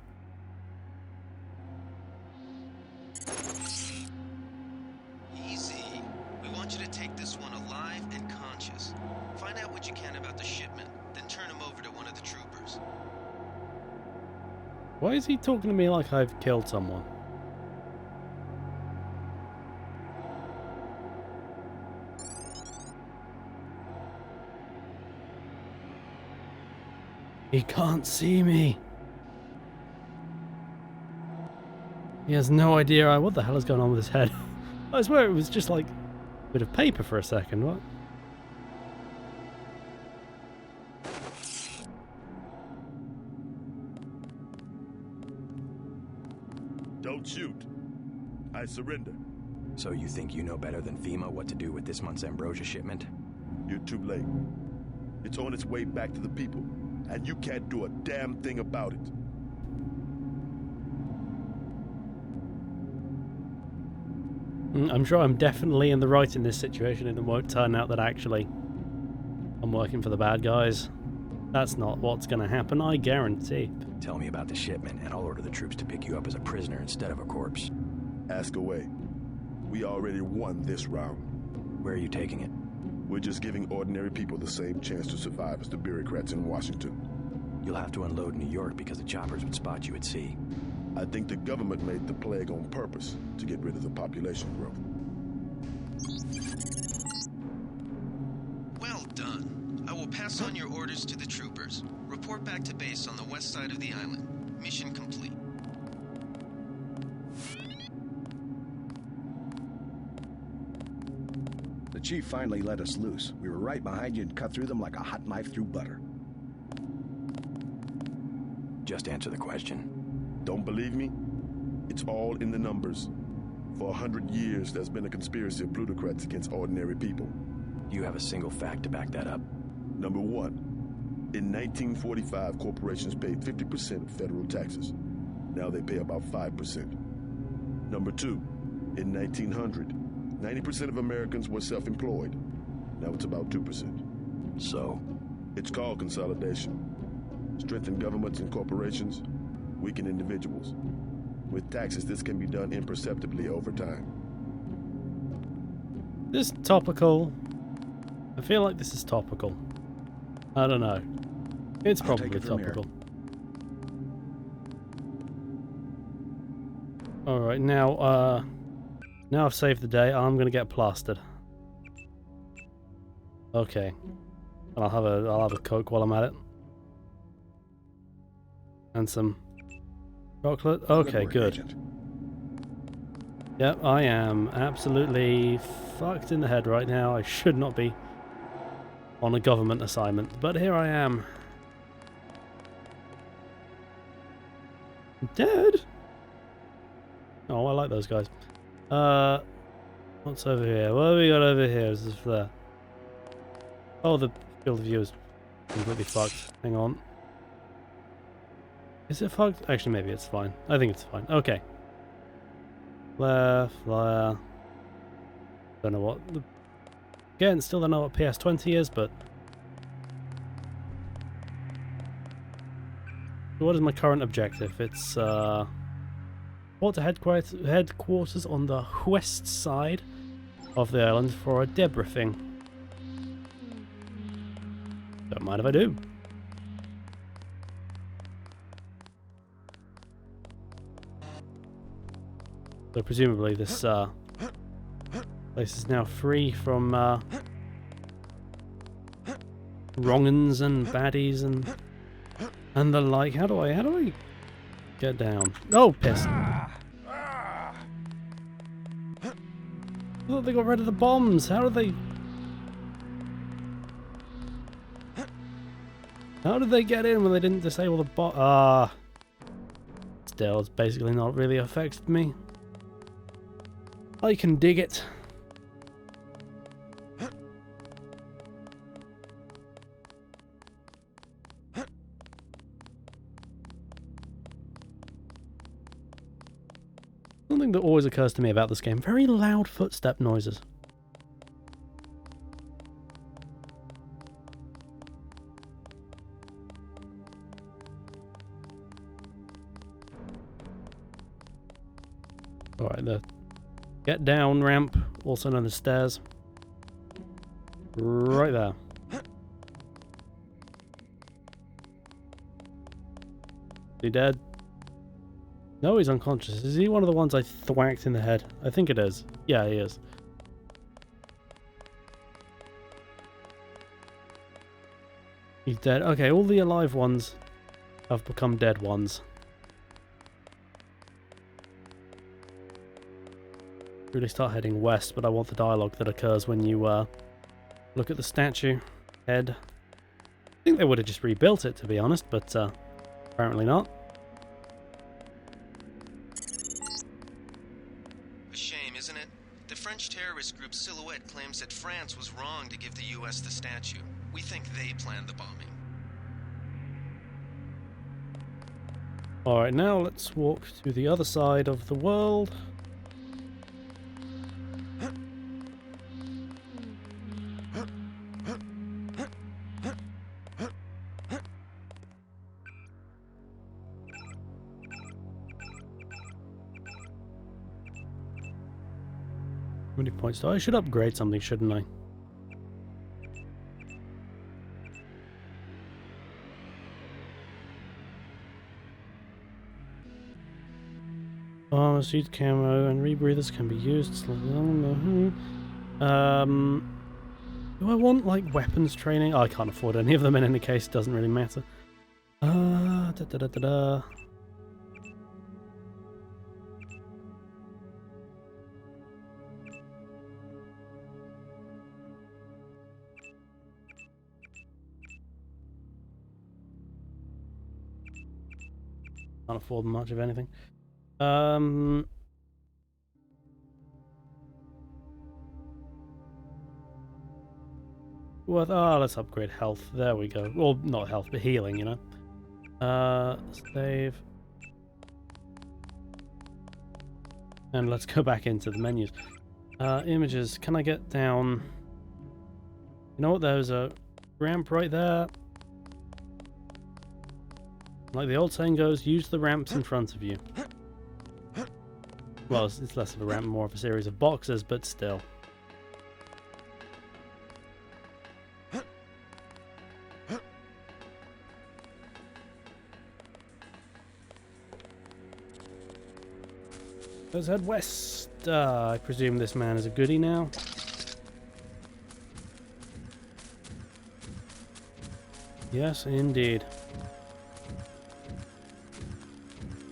Easy. We want you to take this one alive and conscious. Find out what you can about the shipment, then turn him over to one of the troopers. Why is he talking to me like I've killed someone? He can't see me. He has no idea. What the hell is going on with his head? I swear it was just like a bit of paper for a second. What? Don't shoot. I surrender. So you think you know better than FEMA what to do with this month's ambrosia shipment? You're too late. It's on its way back to the people, and you can't do a damn thing about it. I'm sure I'm definitely in the right in this situation, and it won't turn out that actually I'm working for the bad guys. That's not what's going to happen, I guarantee. Tell me about the shipment, and I'll order the troops to pick you up as a prisoner instead of a corpse. Ask away. We already won this round. Where are you taking it? We're just giving ordinary people the same chance to survive as the bureaucrats in Washington. You'll have to unload in New York because the choppers would spot you at sea. I think the government made the plague on purpose to get rid of the population growth. Well done. I will pass on your orders to the troopers. Report back to base on the west side of the island. Mission complete. The chief finally let us loose. We were right behind you and cut through them like a hot knife through butter. Just answer the question. Don't believe me? It's all in the numbers. For 100 years, there's been a conspiracy of plutocrats against ordinary people. Do you have a single fact to back that up? Number one, in 1945, corporations paid 50% of federal taxes. Now they pay about 5%. Number two, in 1900, 90% of Americans were self-employed. Now it's about 2%. So? It's called consolidation. Strengthen governments and corporations, weaken individuals. With taxes, this can be done imperceptibly over time. This topical. I feel like this is topical. I don't know. It's probably topical. Alright, now I've saved the day. I'm gonna get plastered. Okay. I'll have a Coke while I'm at it. And some chocolate. Okay, good. Yep, I am absolutely fucked in the head right now. I should not be on a government assignment, but here I am. Dead? Oh, I like those guys. What's over here? What have we got over here? Is this there? Oh, the field of view is completely fucked. Hang on. Is it fucked? Actually, maybe it's fine. I think it's fine. Okay. Left, flare. Don't know what. Again, still don't know what PS20 is, but. What is my current objective? It's, Port headquarters on the west side of the island for a debriefing. Don't mind if I do. So presumably this place is now free from wrong-uns and baddies and the like. How do I get down? Oh, piss! Look, they got rid of the bombs. How did they get in when they didn't disable the bomb? Still, it's basically not really affected me. I can dig it. Something that always occurs to me about this game, very loud footstep noises. Alright, the get down ramp, also known as stairs. Right there. Is he dead? No, he's unconscious. Is he one of the ones I thwacked in the head? I think it is. Yeah, he is. He's dead. Okay, all the alive ones have become dead ones. Really start heading west, but I want the dialogue that occurs when you look at the statue head. I think they would have just rebuilt it, to be honest, but apparently not. A shame, isn't it? The French terrorist group Silhouette claims that France was wrong to give the U.S. the statue. We think they planned the bombing. Alright, now let's walk to the other side of the world. How many points do I should upgrade something, shouldn't I? Armor, suit, camo, and rebreathers can be used. Do I want like weapons training? Oh, I can't afford any of them in any case. Doesn't really matter. Da da da da da. Can't afford much of anything. Well, let's upgrade health. There we go. Well, not health, but healing, you know. Save. And let's go back into the menus. Images. Can I get down? You know what? There's a ramp right there. Like the old saying goes, use the ramps in front of you. Well, it's less of a ramp, more of a series of boxes, but still. Let's head west. I presume this man is a goodie now. Yes, indeed.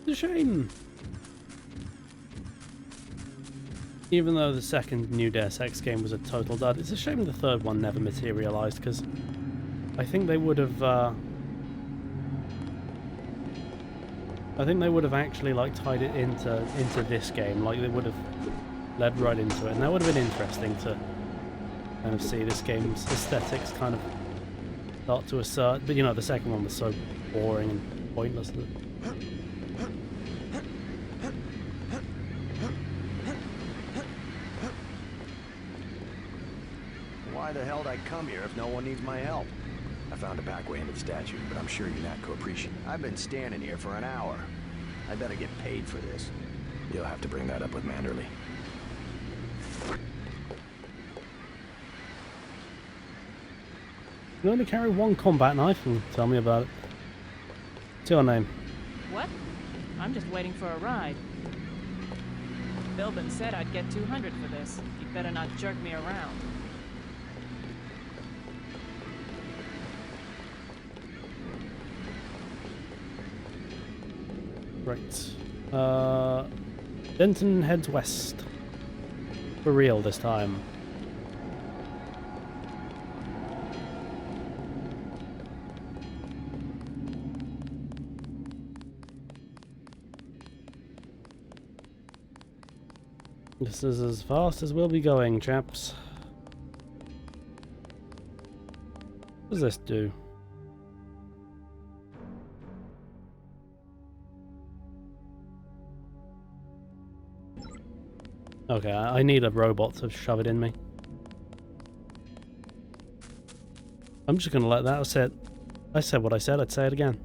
It's a shame. Even though the second new Deus Ex game was a total dud, it's a shame the third one never materialized, because I think they would have actually like tied it into this game. Like they would have led right into it, and that would have been interesting to kind of see this game's aesthetics kind of start to assert. But you know, the second one was so boring and pointless that Why the hell'd I come here if no one needs my help? I found a back way into the statue, but I'm sure you're not co-appreciative. I've been standing here for an hour. I better get paid for this. You'll have to bring that up with Manderley. you only carry one combat knife, and tell me about it. What's your name? What? I'm just waiting for a ride. Bilbin said I'd get 200 for this. You'd better not jerk me around. Right. Denton heads west. For real this time. This is as fast as we'll be going, chaps. What does this do? Okay, I need a robot to shove it in me. I'm just gonna let that. I said what I said. I'd say it again.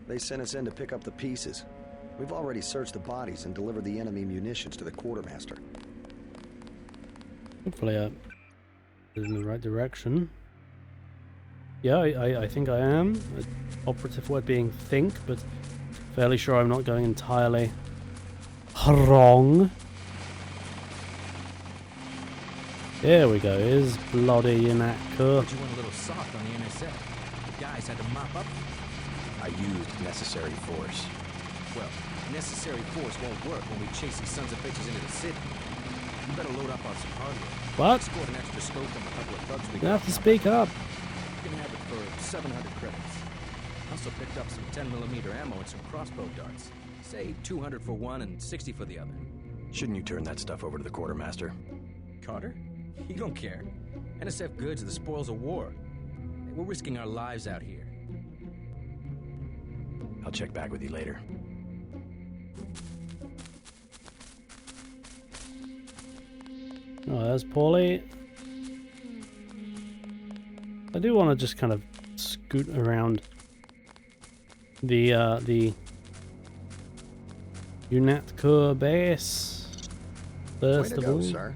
They sent us in to pick up the pieces. We've already searched the bodies and delivered the enemy munitions to the quartermaster. Hopefully, in the right direction. Yeah, I think I am. Operative word being think, but fairly sure I'm not going entirely wrong. There we go. Is bloody Unatco. You went a little soft on the NSF. The guys had to mop up. I used necessary force. Well, necessary force won't work when we chase these sons of bitches into the city. You better load up on some hardware. What? Scored an extra scope from a couple of thugs we You got. have to speak up. You can have it for 700 credits. Also picked up some 10mm ammo and some crossbow darts. Say 200 for one and 60 for the other. Shouldn't you turn that stuff over to the quartermaster? Carter? He don't care. NSF goods are the spoils of war. We're risking our lives out here. I'll check back with you later. Oh, there's Paulie. I do want to just kind of scoot around the Unatco base first of all. Sir.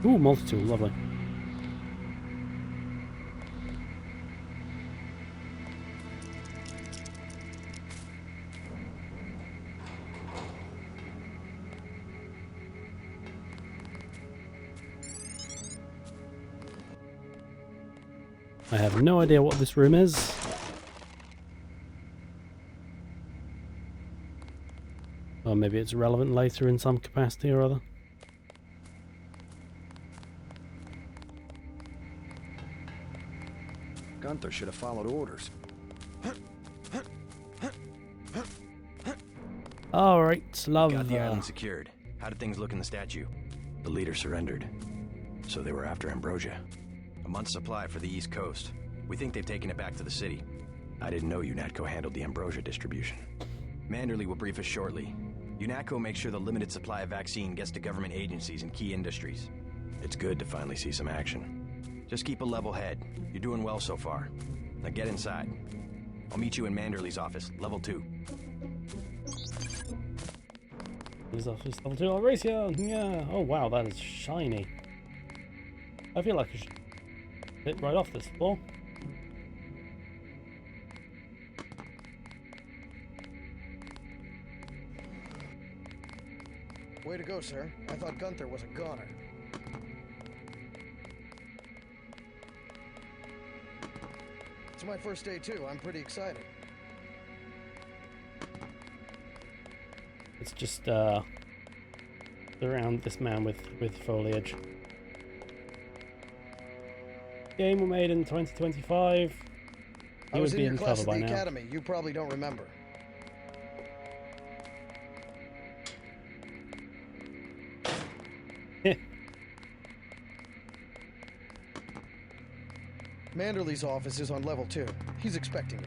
Ooh, multi-tool, lovely. I have no idea what this room is. Or maybe it's relevant later in some capacity or other. Gunther should have followed orders. Alright, love Got the that. island secured. How did things look in the statue? The leader surrendered. So they were after Ambrosia. A month's supply for the East Coast. We think they've taken it back to the city. I didn't know Unatco handled the Ambrosia distribution. Manderley will brief us shortly. Unatco makes sure the limited supply of vaccine gets to government agencies and key industries. It's good to finally see some action. Just keep a level head. You're doing well so far. Now get inside. I'll meet you in Manderley's office, level 2. His office level 2 Horatio. Yeah. Oh wow, that is shiny. I feel like I should hit right off this floor. Way to go, sir. I thought Gunther was a goner. It's my first day too. I'm pretty excited. It's just around this man with foliage. Game made in 2025. I He was would in be your in class cover at by the now. academy. You probably don't remember. Manderley's office is on level 2. He's expecting you.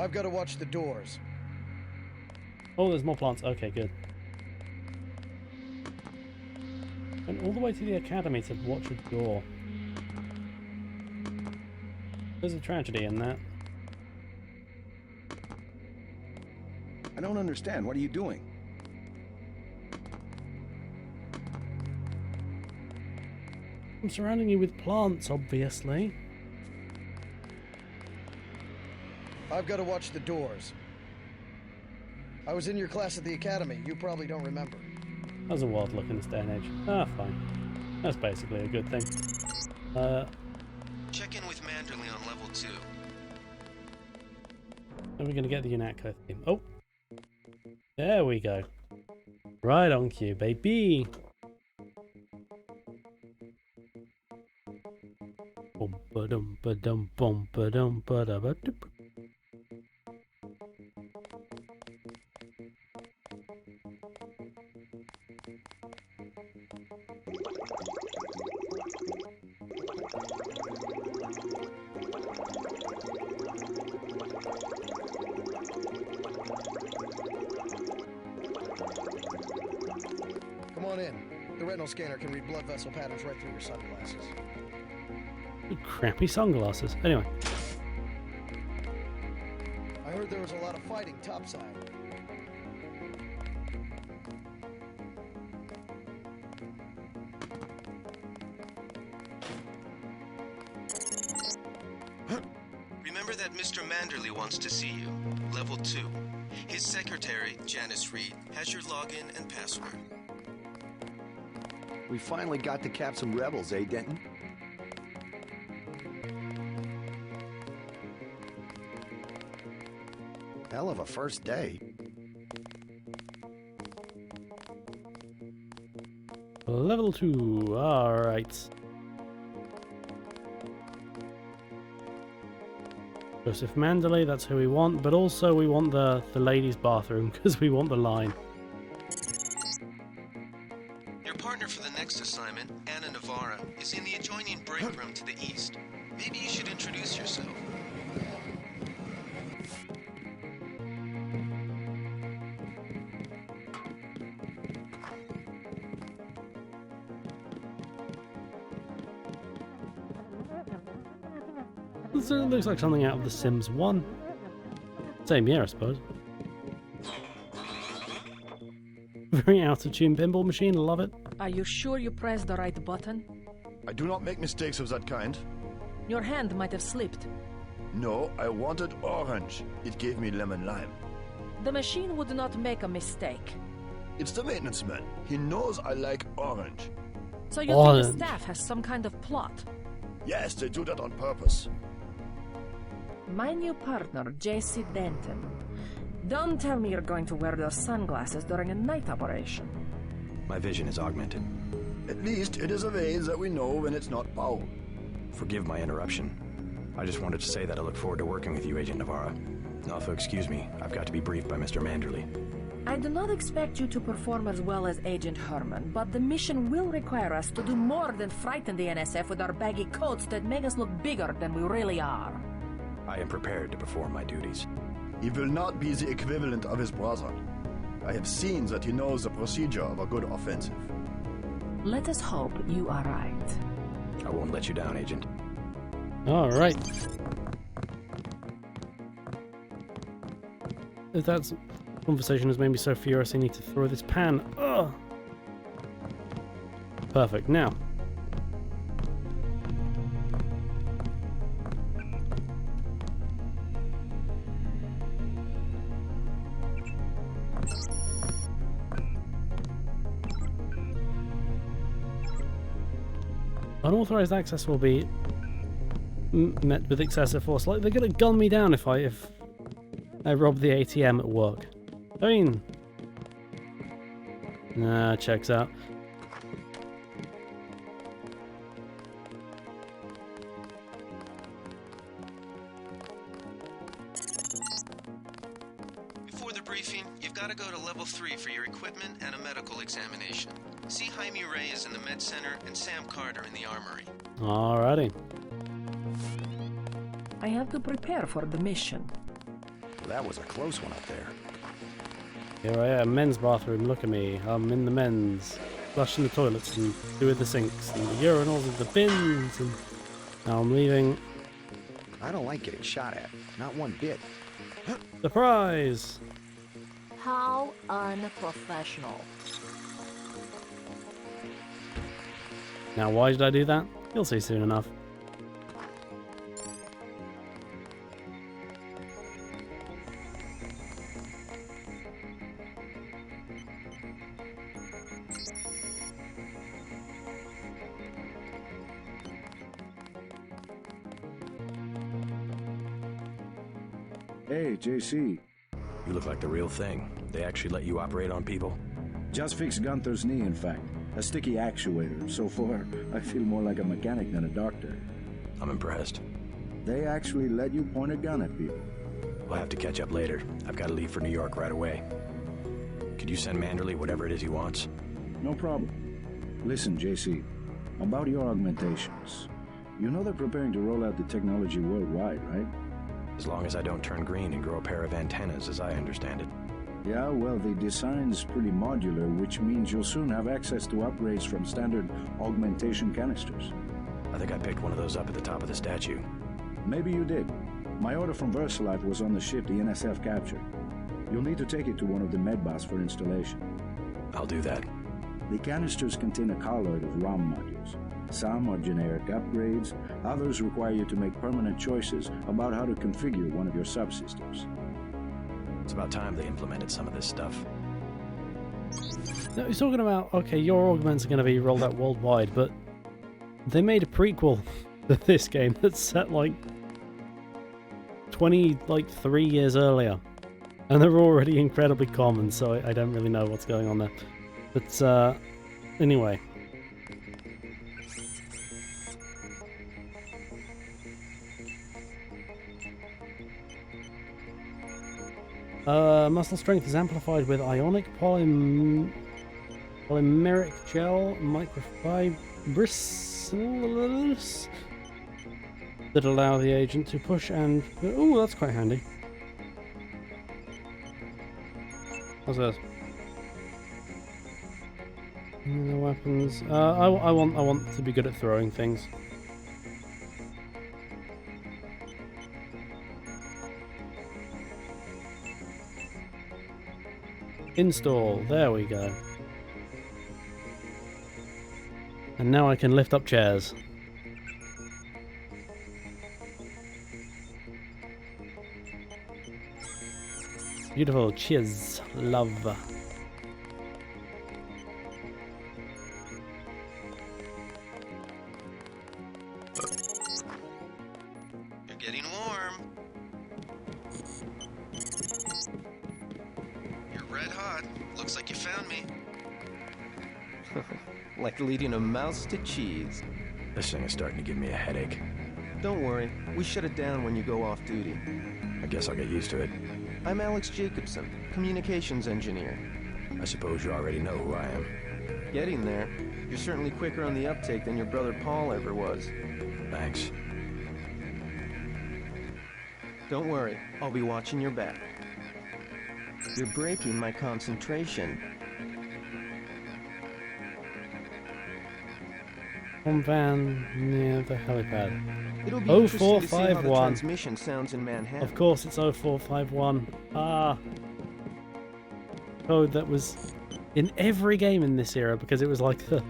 I've got to watch the doors. Oh, there's more plants. Okay, good. Went all the way to the academy to watch a door. There's a tragedy in that. I don't understand. What are you doing? I'm surrounding you with plants, obviously. I've got to watch the doors. I was in your class at the academy. You probably don't remember. That was a wild look in this day and age. Ah, fine. That's basically a good thing. Check in with Manderley on level 2. Are we going to get the UNATCO theme? Oh! There we go. Right on cue, baby! Bum ba dum ba dum bum ba dum ba da ba doop. Come on in. The retinal scanner can read blood vessel patterns right through your sunglasses. Crappy sunglasses. Anyway. I heard there was a lot of fighting topside. Remember that Mr. Manderley wants to see you. Level 2. His secretary, Janice Reed, has your login and password. We finally got to cap some rebels, eh, Denton? Hell of a first day. Level 2. Alright. Joseph Manderley, that's who we want, but also we want the ladies' bathroom because we want the line. Your partner for the next assignment, Anna Navarra, is in the adjoining break room to the east. Maybe you should introduce yourself. It looks like something out of The Sims 1. Same year, I suppose. Very out of tune pinball machine, love it. Are you sure you pressed the right button? I do not make mistakes of that kind. Your hand might have slipped. No, I wanted orange. It gave me lemon lime. The machine would not make a mistake. It's the maintenance man. He knows I like orange. So you think the staff has some kind of plot? Yes, they do that on purpose. My new partner, J.C. Denton. Don't tell me you're going to wear those sunglasses during a night operation. My vision is augmented. At least it is a way that we know when it's not Paul. Forgive my interruption. I just wanted to say that I look forward to working with you, Agent Navarra. Also, excuse me, I've got to be briefed by Mr. Manderley. I do not expect you to perform as well as Agent Herman, but the mission will require us to do more than frighten the NSF with our baggy coats that make us look bigger than we really are. I am prepared to perform my duties. He will not be the equivalent of his brother. I have seen that he knows the procedure of a good offensive. Let us hope you are right. I won't let you down, Agent. Alright. If that conversation has made me so furious I need to throw this pan. Ugh. Perfect. Now. Unauthorized access will be met with excessive force. Like, they're gonna gun me down if I rob the ATM at work. I mean, nah, checks out. Before the briefing, you've got to go to level 3 for your equipment and a medical examination. See Jaime Reyes in the med center and Sam Carter in the armory. Alrighty. I have to prepare for the mission. That was a close one up there. Here I am, men's bathroom, look at me. I'm in the men's. Flushing the toilets and doing the sinks and the urinals and the bins, and now I'm leaving. I don't like getting shot at. Not one bit. Surprise! How unprofessional. Now why did I do that? You'll see soon enough. Hey, JC. You look like the real thing. They actually let you operate on people? Just fixed Gunther's knee, in fact. A sticky actuator. So far, I feel more like a mechanic than a doctor. I'm impressed. They actually let you point a gun at people. We'll have to catch up later. I've got to leave for New York right away. Could you send Manderley whatever it is he wants? No problem. Listen, JC, about your augmentations. You know they're preparing to roll out the technology worldwide, right? As long as I don't turn green and grow a pair of antennas, as I understand it. Yeah, well, the design's pretty modular, which means you'll soon have access to upgrades from standard augmentation canisters. I think I picked one of those up at the top of the statue. Maybe you did. My order from VersaLife was on the ship the NSF captured. You'll need to take it to one of the medbots for installation. I'll do that. The canisters contain a colloid of ROM modules. Some are generic upgrades, others require you to make permanent choices about how to configure one of your subsystems. It's about time they implemented some of this stuff. No, he's talking about, okay, your augments are going to be rolled out worldwide, but they made a prequel to this game that's set like 3 years earlier. And they're already incredibly common, so I don't really know what's going on there. But, anyway. Muscle strength is amplified with ionic polymeric gel microfibrils that allow the agent to push and... Oh, that's quite handy. What's this? No weapons. I want to be good at throwing things. Install. There we go. And now I can lift up chairs. Beautiful. Cheers. Love. You're getting warm. You're red hot. Looks like you found me. Like leading a mouse to cheese. This thing is starting to give me a headache. Don't worry, we shut it down when you go off duty. I guess I'll get used to it. I'm Alex Jacobson, communications engineer. I suppose you already know who I am. Getting there. You're certainly quicker on the uptake than your brother Paul ever was. Thanks. Don't worry, I'll be watching your back. You're breaking my concentration. One van near the helipad. It'll be interesting to see how the 0451. transmission sounds in Manhattan. Of course it's 0451. Ah. Code that was in every game in this era because it was like the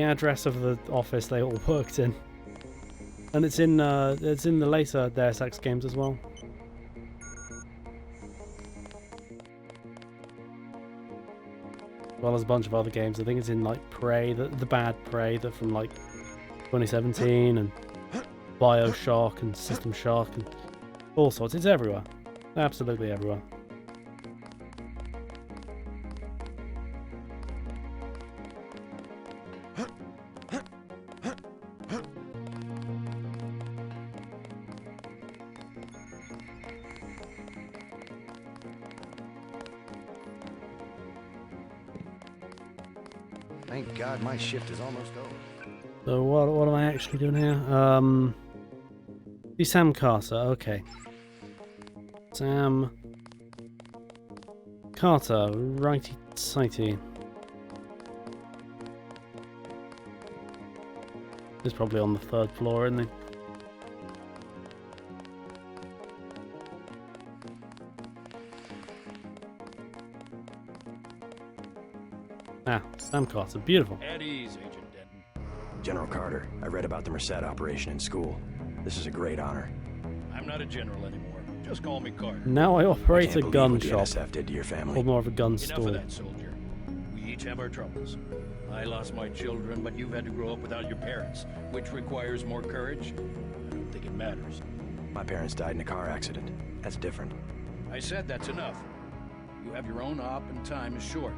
address of the office they all worked in. And it's in the later Deus Ex games as well. As well as a bunch of other games. I think it's in like Prey, the bad Prey that from like 2017, and BioShock and System Shock and all sorts. It's everywhere. Absolutely everywhere. Thank God my shift is almost over. So what am I actually doing here? The Sam Carter, okay. Sam Carter, righty sighty. He's probably on the 3rd floor, isn't he? Ah, Sam Carter, beautiful. At ease, Agent Denton. General Carter, I read about the Merced operation in school. This is a great honor. I'm not a general anymore. Just call me Carter. Now I operate a gun what the shop. NSF did to your family. Or more of a gun Enough store. of that, soldier. We each have our troubles. I lost my children, but you've had to grow up without your parents, which requires more courage. I don't think it matters. My parents died in a car accident. That's different. I said that's enough. You have your own op and time is short.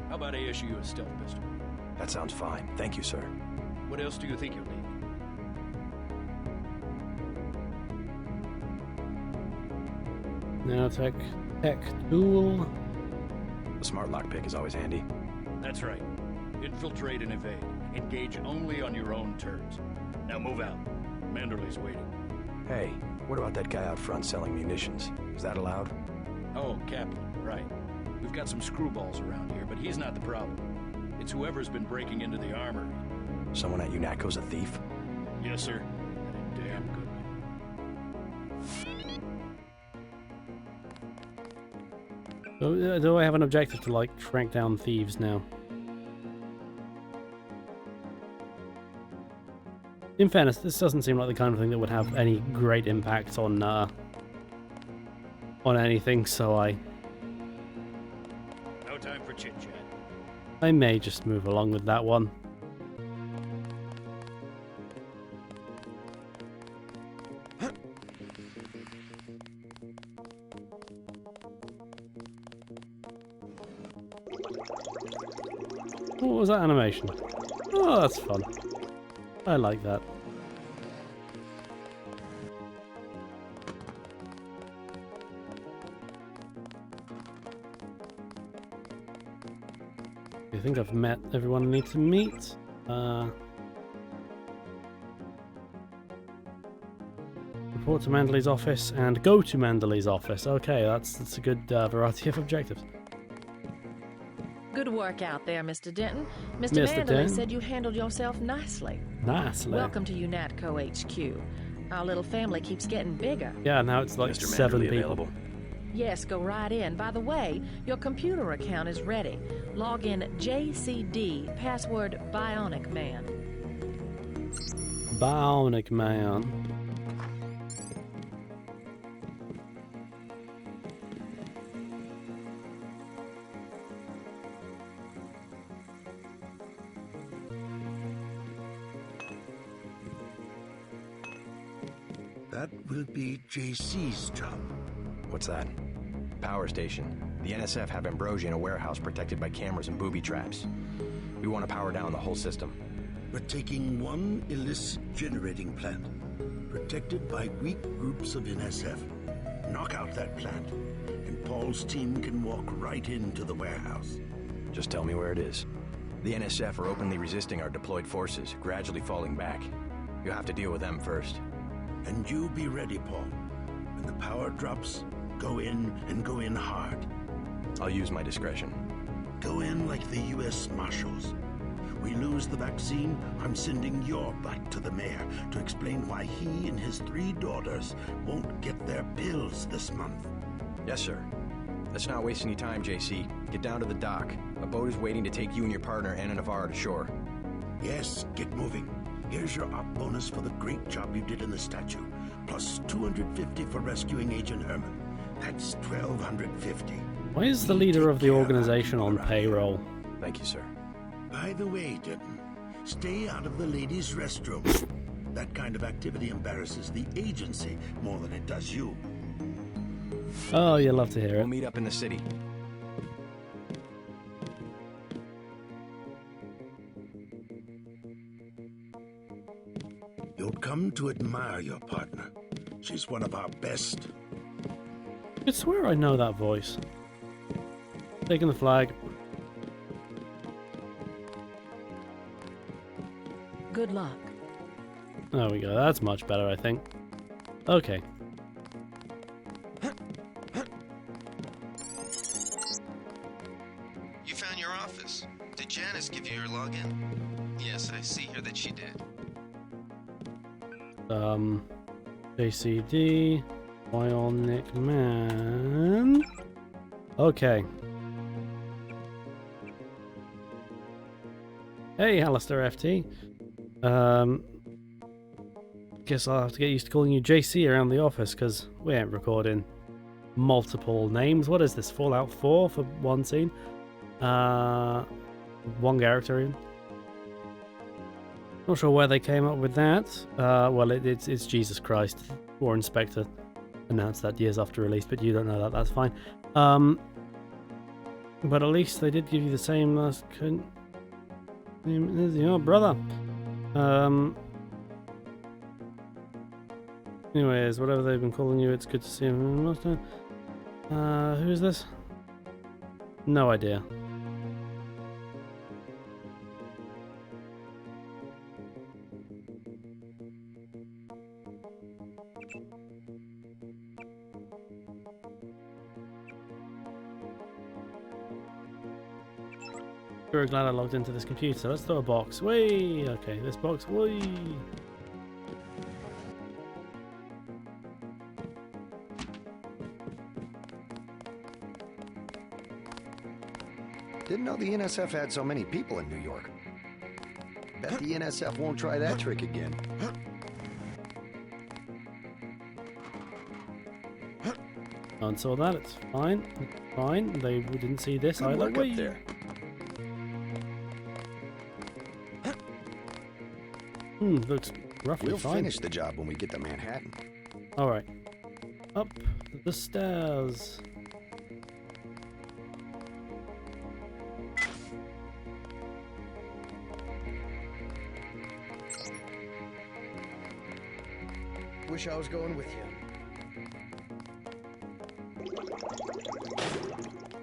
How about I issue you a stealth pistol? That sounds fine. Thank you, sir. What else do you think you'll need? Now tech tool. A smart lockpick is always handy. That's right. Infiltrate and evade. Engage only on your own terms. Now move out. Manderley's waiting. Hey, what about that guy out front selling munitions? Is that allowed? Oh, Kaplan, right. We've got some screwballs around here, but he's not the problem. It's whoever's been breaking into the armory. Someone at UNATCO's a thief? Yes, sir. And a damn good one. So, do I have an objective to, like, track down thieves now? In fairness, this doesn't seem like the kind of thing that would have any great impact on anything, so No time for chit-chat. I may just move along with that one. What was that animation? Oh, that's fun. I like that. I think I've met everyone I need to meet. Report to Manderley's office and go to Manderley's office. Okay, that's a good variety of objectives. Good work out there, Mr. Denton. Mr. Mr. Manderley Denton. said you handled yourself nicely. Nicely. Welcome to UNATCO HQ. Our little family keeps getting bigger. Yeah, now it's like Mr. 7 Manderley people. available? Yes, go right in. By the way, your computer account is ready. Log in JCD, password Bionic Man. Bionic Man. That will be JC's job. What's that? Power station. The NSF have Ambrosia in a warehouse protected by cameras and booby traps. We want to power down the whole system. We're taking one illicit generating plant, protected by weak groups of NSF. Knock out that plant, and Paul's team can walk right into the warehouse. Just tell me where it is. The NSF are openly resisting our deployed forces, gradually falling back. You'll have to deal with them first. And you be ready, Paul. When the power drops, go in and go in hard. I'll use my discretion. Go in like the U.S. Marshals. We lose the vaccine, I'm sending your butt to the mayor to explain why he and his 3 daughters won't get their pills this month. Yes, sir. Let's not waste any time, JC. Get down to the dock. A boat is waiting to take you and your partner, Anna Navarro, to shore. Yes, get moving. Here's your op bonus for the great job you did in the statue, plus 250 for rescuing Agent Herman. That's 1,250. Why is the leader of the organization on payroll? Thank you, sir. By the way, Denton, stay out of the ladies' restroom. That kind of activity embarrasses the agency more than it does you. Oh, you love to hear it. We'll meet up in the city. You'll come to admire your partner. She's one of our best. I swear I know that voice. Taking the flag. Good luck. There we go. That's much better, I think. Okay. You found your office. Did Janice give you your login? Yes, I see here that she did. JCD, Bionic Man. Okay. Hey, Alistair FT. Guess I'll have to get used to calling you JC around the office, because we ain't recording multiple names. What is this, Fallout 4 for one scene? One character in. Not sure where they came up with that. Well, it's Jesus Christ. War Inspector announced that years after release, but you don't know that. That's fine. But at least they did give you the same last name as your brother. Anyways, whatever they've been calling you, it's good to see him. Who is this? No idea. Very glad I logged into this computer. Let's throw a box. Whee! Okay, this box. Whee! Didn't know the NSF had so many people in New York. Bet the NSF won't try that trick again. No one saw that. It's fine. It's fine. They didn't see this Good either. work Whee! up there. Looks roughly We'll fine. finish the job when we get to Manhattan. Alright. Up the stairs. Wish I was going with you.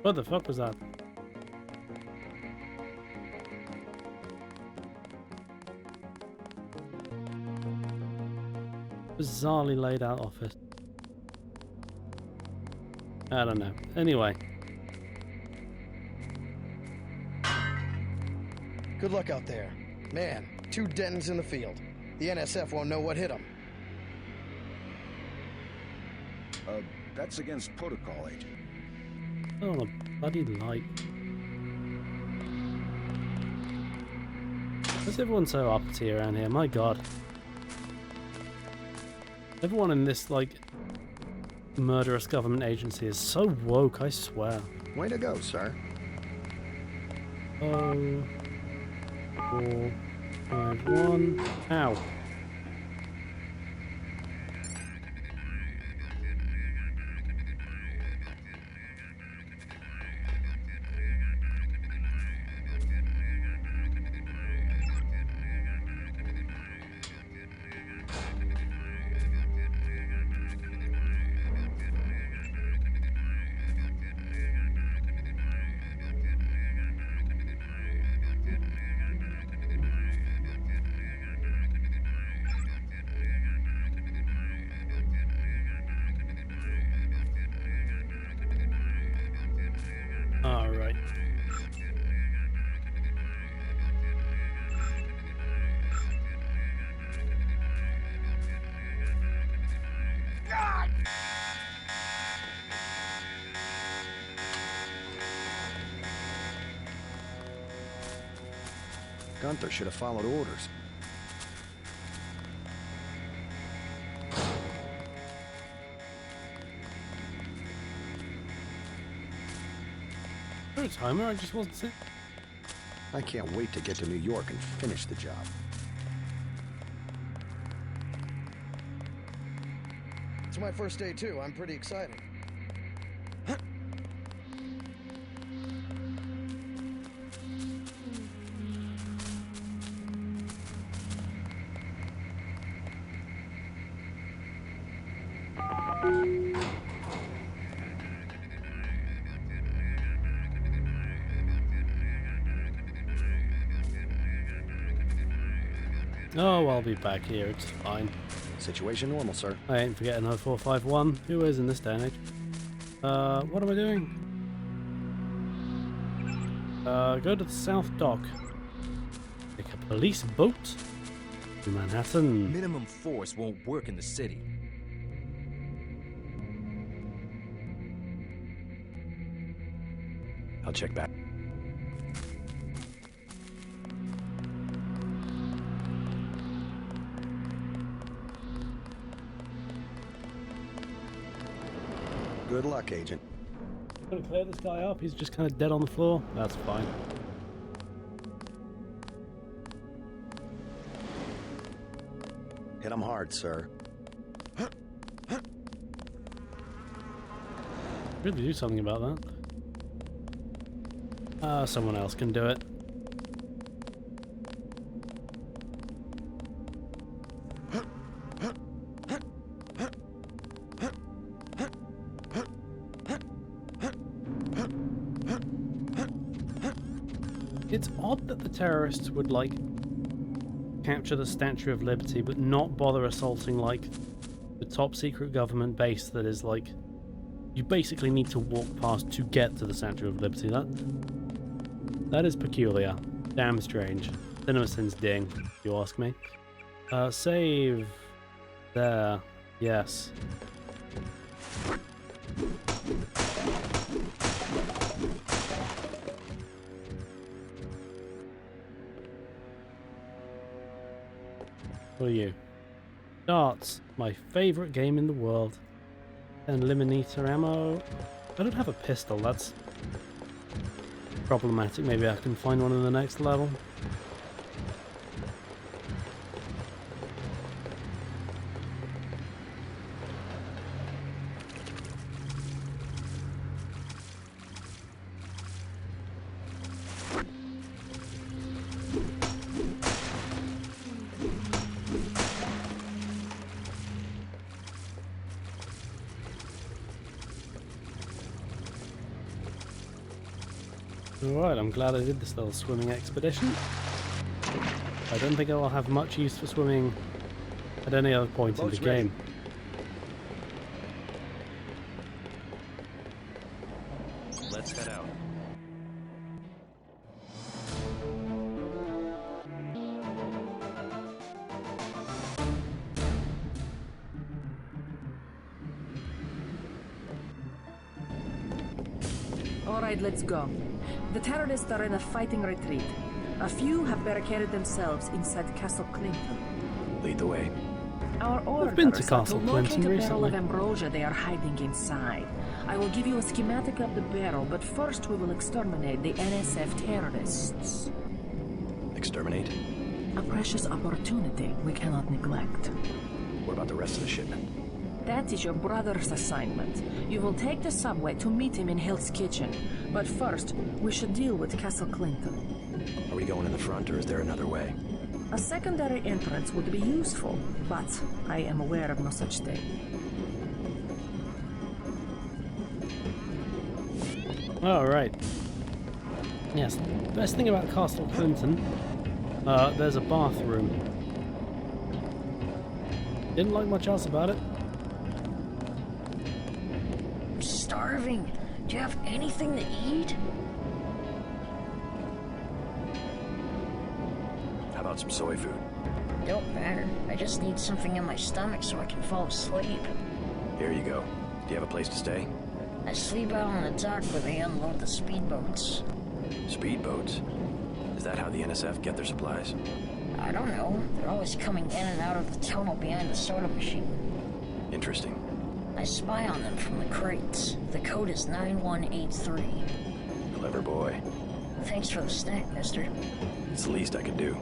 What the fuck was that? Bizarrely laid out office. I don't know. Anyway. Good luck out there. Man, 2 Dentons in the field. The NSF won't know what hit them. That's against protocol, Agent. Oh, on a bloody light. Why's everyone so uppity around here? My god. Everyone in this, like, murderous government agency is so woke, I swear. Way to go, sir. 4, 5, 1. Ow. Alright. Gunther should have followed orders. No timer, I just wasn't sick. I can't wait to get to New York and finish the job. It's my first day too. I'm pretty excited. Oh, I'll be back here, it's fine. Situation normal, sir. I ain't forgetting 0451. Who is in this day and age? What am I doing? Go to the South Dock. Take a police boat to Manhattan. Minimum force won't work in the city. I'll check back. Good luck, Agent. Gonna clear this guy up, he's just kind of dead on the floor. That's fine. Hit him hard, sir. Really do something about that. Someone else can do it. It's odd that the terrorists would, like, capture the Statue of Liberty, but not bother assaulting, like, the top secret government base that is, like, you basically need to walk past to get to the Statue of Liberty. That is peculiar. Damn strange. CinemaSins ding, if you ask me. Save. There. Yes. What are you? Darts, my favourite game in the world. 10mm ammo. I don't have a pistol, that's problematic. Maybe I can find one in the next level. Alright, I'm glad I did this little swimming expedition. I don't think I will have much use for swimming at any other point in the game. Let's head out. Alright, let's go. The terrorists are in a fighting retreat. A few have barricaded themselves inside Castle Clinton. Lead the way. Our orders I've been to are Castle to locate Clinton a barrel recently. of ambrosia they are hiding inside. I will give you a schematic of the barrel, but first we will exterminate the NSF terrorists. Exterminate? A precious opportunity we cannot neglect. What about the rest of the shipment? That is your brother's assignment. You will take the subway to meet him in Hill's Kitchen. But first, we should deal with Castle Clinton. Are we going in the front, or is there another way? A secondary entrance would be useful, but I am aware of no such thing. Alright. Yes, the best thing about Castle Clinton, there's a bathroom. Didn't like much else about it. I'm starving. Do you have anything to eat? How about some soy food? Don't matter. I just need something in my stomach so I can fall asleep. Here you go. Do you have a place to stay? I sleep out on the dock where they unload the speedboats. Speedboats? Is that how the NSF get their supplies? I don't know. They're always coming in and out of the tunnel behind the soda machine. Interesting. I spy on them from the crates. The code is 9183. Clever boy. Thanks for the snack, mister. It's the least I can do.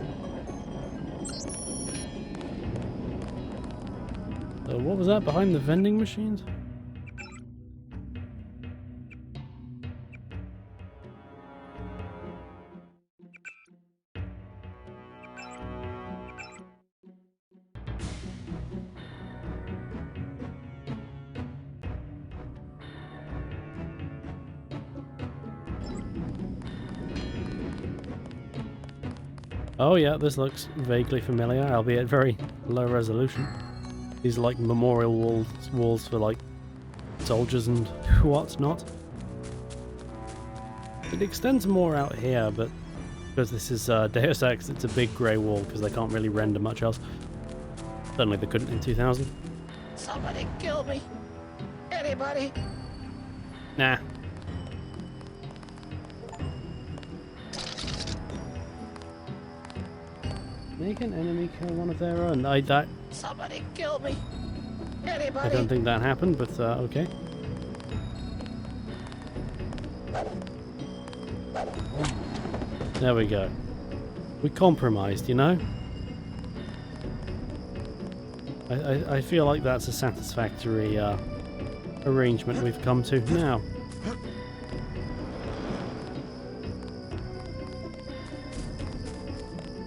What was that behind the vending machines? Oh yeah, this looks vaguely familiar, albeit very low resolution. These are like memorial walls for like soldiers and whatnot. It extends more out here, but because this is Deus Ex, it's a big grey wall because they can't really render much else. Certainly they couldn't in 2000. Somebody kill me. Anybody? Nah. Make an enemy kill one of their own. Somebody kill me. Anybody? I don't think that happened, but okay. There we go. We compromised, you know? I feel like that's a satisfactory arrangement we've come to now.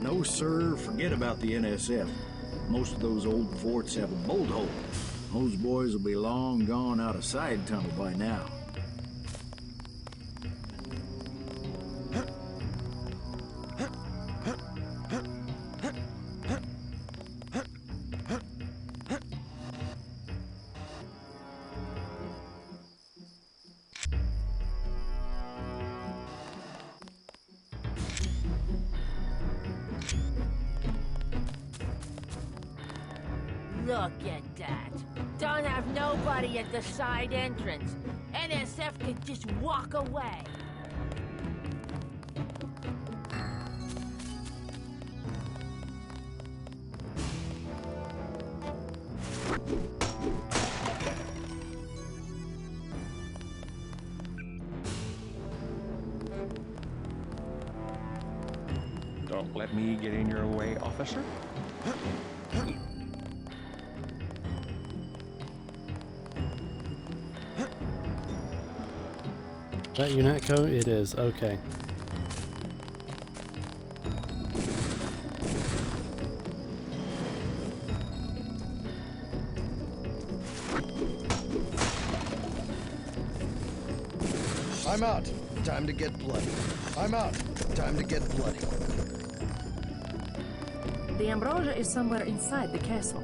No, sir. Forget about the NSF. Most of those old forts have a bolt hole. Those boys will be long gone out of side tunnel by now. Look at that. Don't have nobody at the side entrance. NSF could just walk away. Don't let me get in your way, officer. Is that UNATCO? It is. Okay. I'm out. Time to get bloody. I'm out. Time to get bloody. The ambrosia is somewhere inside the castle.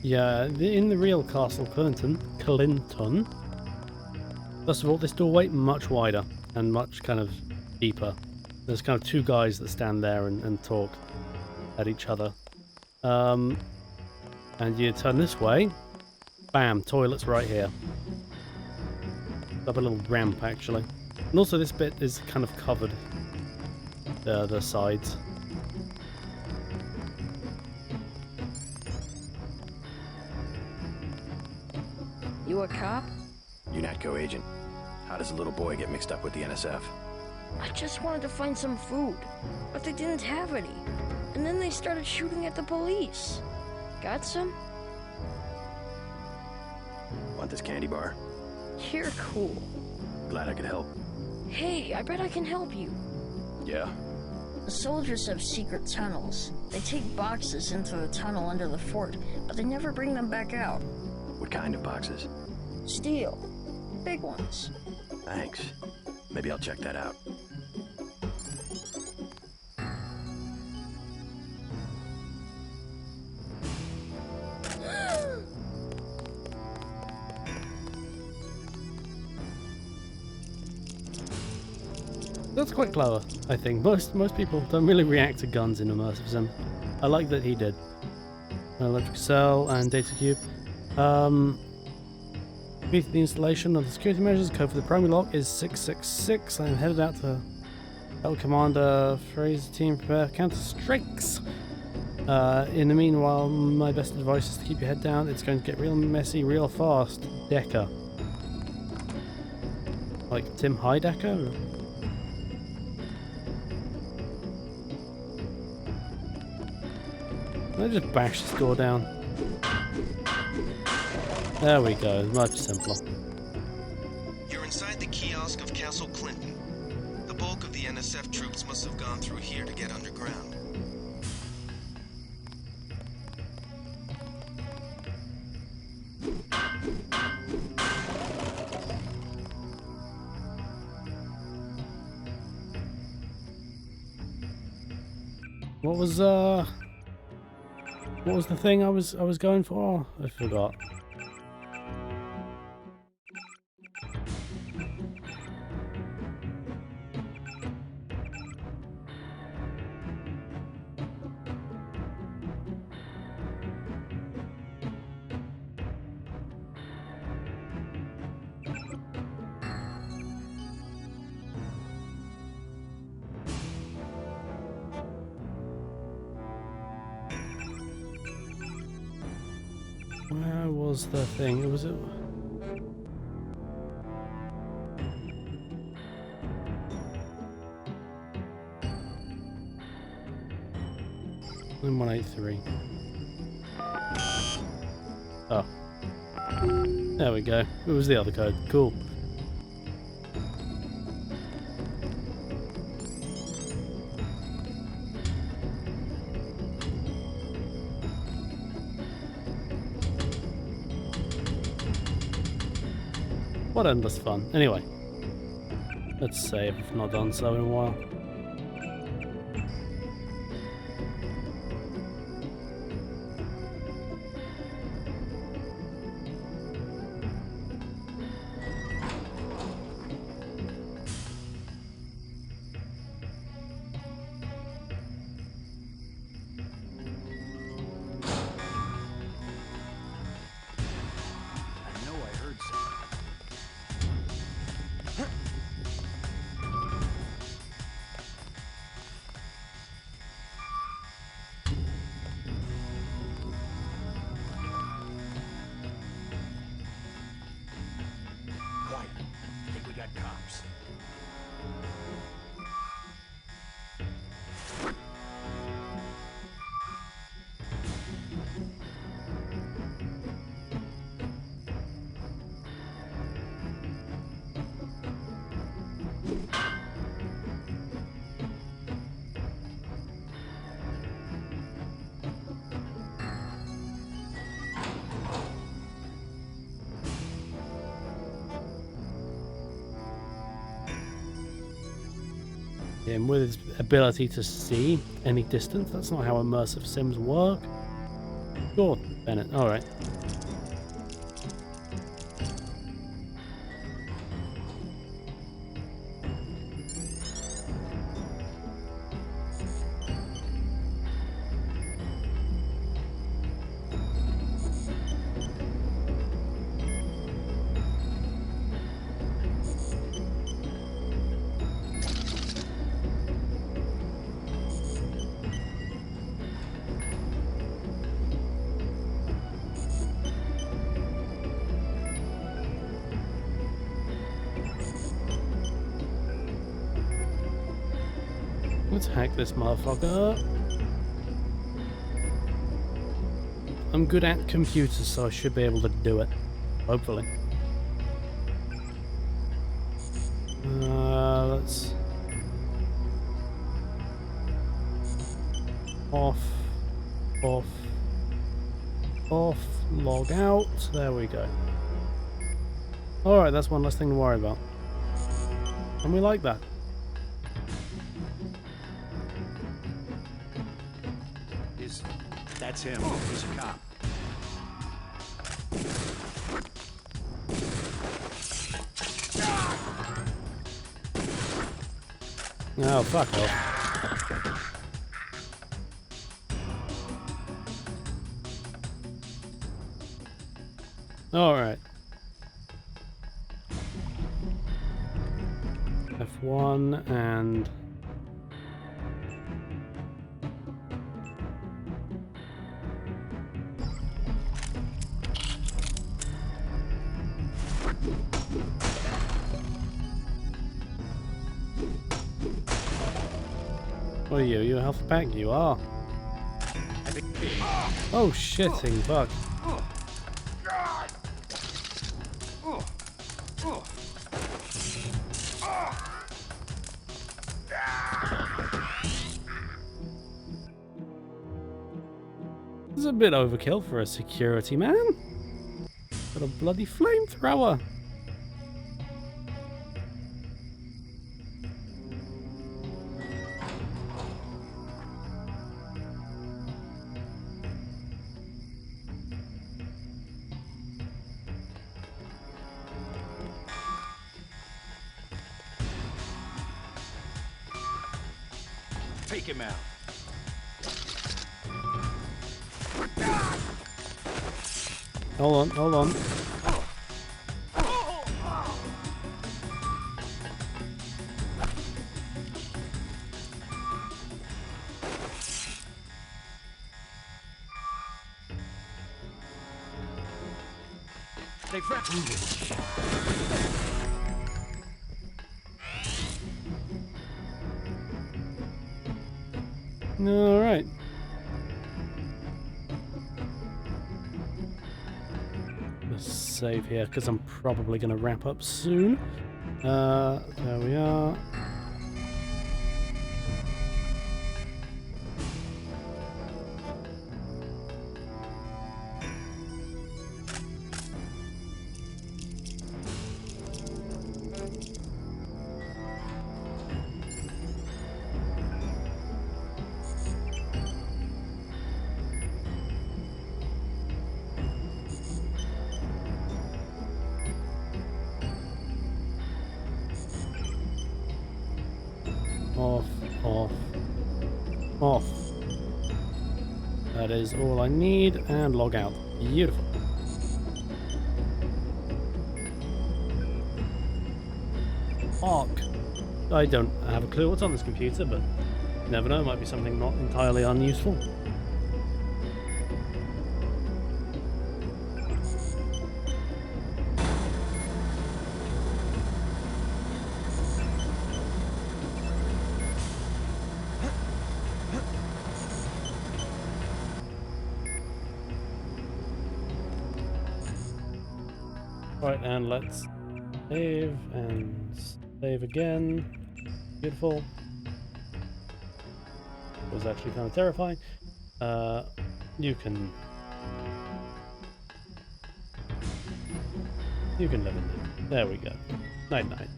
Yeah, in the real Castle Clinton, first of all, this doorway much wider and much kind of deeper. There's kind of two guys that stand there and talk at each other. And you turn this way, bam, toilets right here. Up a little ramp actually. And also this bit is kind of covered, the sides. You a cop? UNATCO agent. How does a little boy get mixed up with the NSF? I just wanted to find some food, but they didn't have any. And then they started shooting at the police. Got some? Want this candy bar? You're cool. Glad I could help. Hey, I bet I can help you. Yeah? The soldiers have secret tunnels. They take boxes into the tunnel under the fort, but they never bring them back out. What kind of boxes? Steel. Big ones. Thanks. Maybe I'll check that out. That's quite clever, I think. Most people don't really react to guns in immersive sim. I like that he did. Electric cell and data cube. Complete the installation of the security measures. Code for the primary lock is 666. I'm headed out to help Commander Fraser team prepare counter strikes. In the meanwhile, my best advice is to keep your head down. It's going to get real messy real fast. Decker. Like Tim Heidecker? Can I just bash this door down? There we go, much simpler. You're inside the kiosk of Castle Clinton. The bulk of the NSF troops must have gone through here to get underground. What was the thing I was going for? I forgot. Where was the thing? Was it? And 183. Oh. There we go. It was the other code. Cool. What endless fun. Anyway. Let's save if not done so in a while. I know I heard something. Quiet. I think we got cops. Him with his ability to see any distance. That's not how immersive sims work. Sure, Bennett. Alright. Let's hack this motherfucker up. I'm good at computers, so I should be able to do it. Hopefully. Let's... Off. Log out. There we go. Alright, that's one less thing to worry about. And we like that. That's him. He's a cop. Oh, fuck off. Alright. F1 and... What are you? Are you a health pack? You are. Oh, shitting fuck. This is a bit overkill for a security man. Got a bloody flamethrower. Take him out. Hold on. They All right. save here because I'm probably going to wrap up soon. There we are. Off, off, off. That is all I need, and log out. Beautiful. Arc. I don't have a clue what's on this computer, but you never know, it might be something not entirely unuseful. Right, and let's save and save again. Beautiful. It was actually kind of terrifying. You can live in it. There we go. Night night.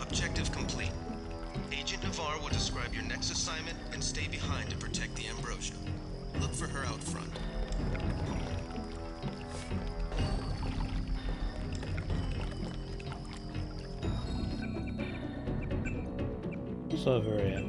Objective complete. Agent Navarre will describe your next assignment and stay behind to protect the Ambrosia. Look for her out front. What's over here?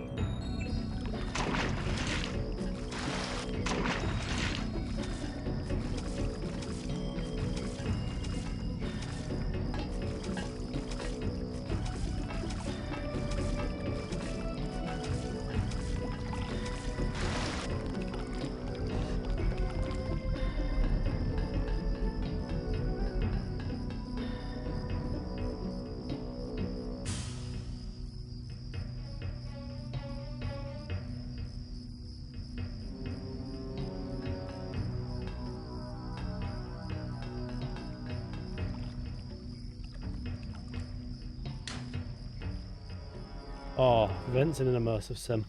Oh, events in an immersive sim.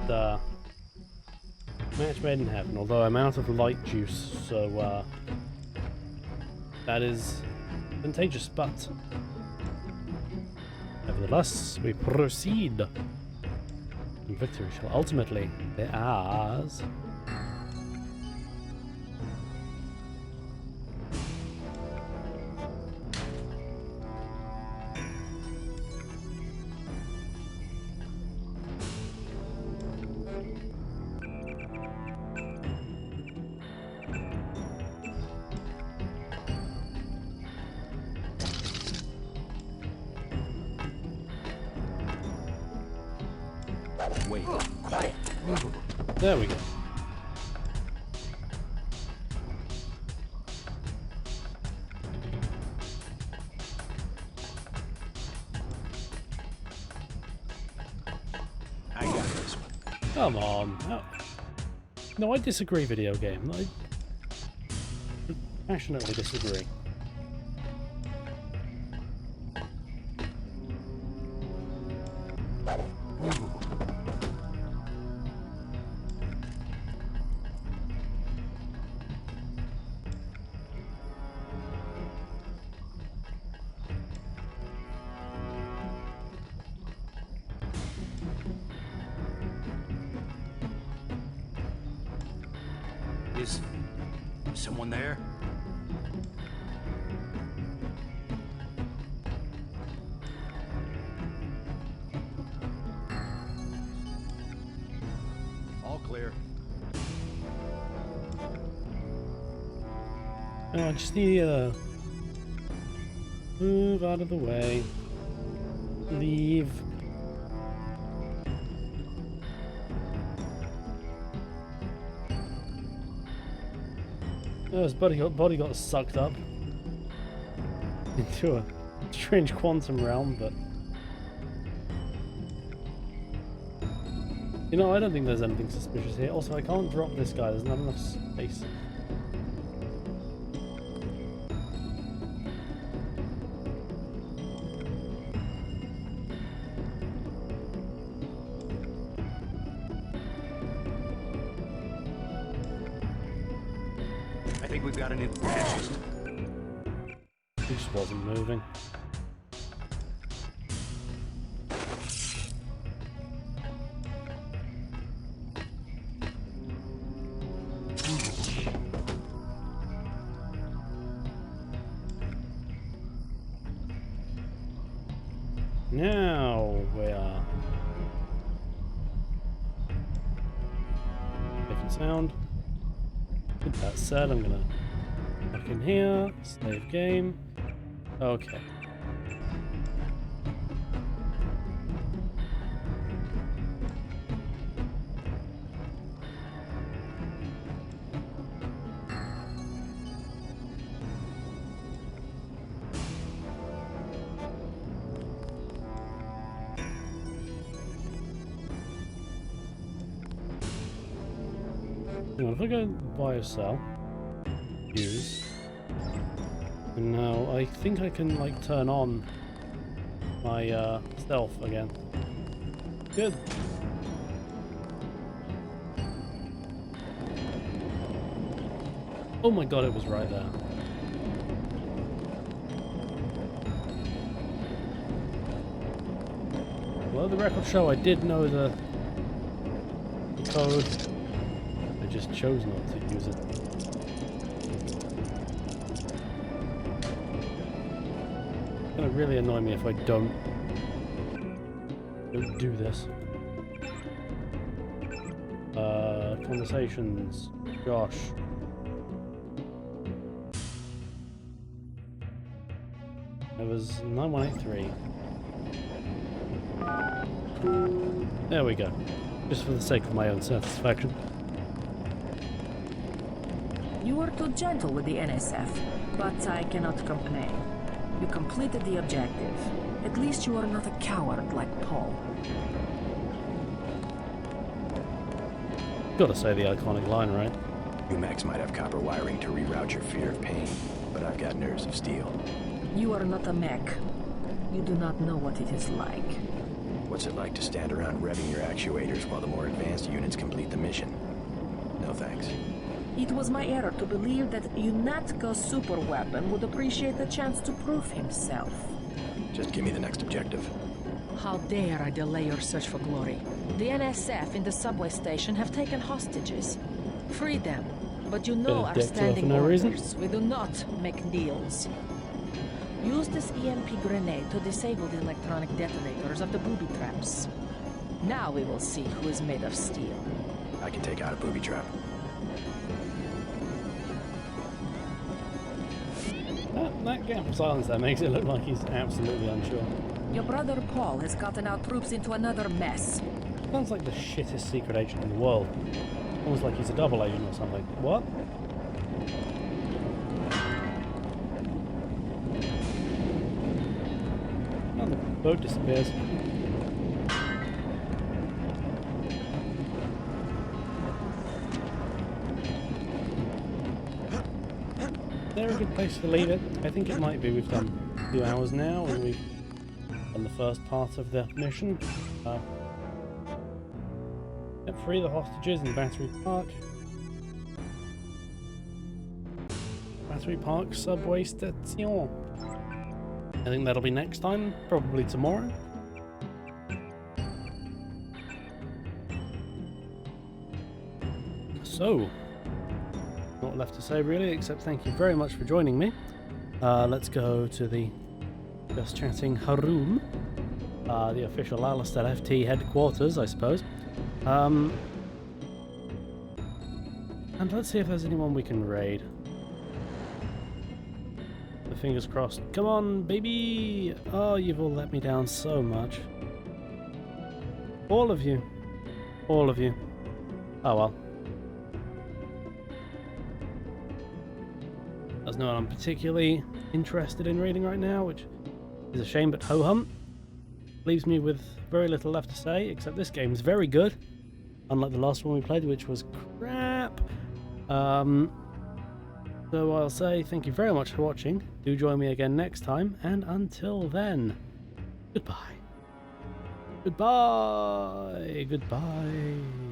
The match made in heaven, although I'm out of light juice, so that is advantageous, but nevertheless, we proceed. And victory shall ultimately be ours. Wait, quiet. There we go. I got this one. Come on. No, I disagree, video game. I passionately disagree. Is someone there? All clear. No, I just need Move out of the way. Leave. Oh, his body got sucked up into a strange quantum realm, but you know, I don't think there's anything suspicious here. Also, I can't drop this guy. There's not enough space. I think we've got an fascist. He just wasn't moving. Now we are. Different sound. With that said, I'm gonna look in here, save game. Okay. Now, if I go buy or sell, use, and now I think I can like turn on my stealth again. Good. Oh my god, it was right there. Well, the record show I did know the code. I just chose not to use it. It's gonna really annoy me if I don't do this. Conversations, Josh. It was 9183. There we go. Just for the sake of my own satisfaction. You were too gentle with the NSF, but I cannot complain. You completed the objective. At least you are not a coward like Paul. Gotta say the iconic line, right? UMAX might have copper wiring to reroute your fear of pain, but I've got nerves of steel. You are not a mech. You do not know what it is like. What's it like to stand around revving your actuators while the more advanced units complete the mission? No thanks. It was my error to believe that UNATCO's superweapon would appreciate the chance to prove himself. Just give me the next objective. How dare I delay your search for glory? The NSF in the subway station have taken hostages. Free them, but you know our standing orders. We do not make deals. Use this EMP grenade to disable the electronic detonators of the booby traps. Now we will see who is made of steel. I can take out a booby trap. That gap of silence there makes it look like he's absolutely unsure. Your brother Paul has gotten our troops into another mess. Sounds like the shittest secret agent in the world. Almost like he's a double agent or something. What? Oh, the boat disappears. Is there a good place to leave it? I think it might be. We've done 2 hours now, and we've done the first part of the mission. Free the hostages in Battery Park. Battery Park subway station. I think that'll be next time, probably tomorrow. So, not left to say really, except thank you very much for joining me. Let's go to the Just Chatting room, the official Alistair FT headquarters, I suppose. And let's see if there's anyone we can raid. The fingers crossed. Come on, baby! Oh, you've all let me down so much. All of you. All of you. Oh well. There's no one I'm particularly interested in reading right now, which is a shame, but ho-hum. Leaves me with very little left to say, except this game is very good. Unlike the last one we played, which was crap. So I'll say thank you very much for watching. Do join me again next time, and until then, goodbye. Goodbye. Goodbye.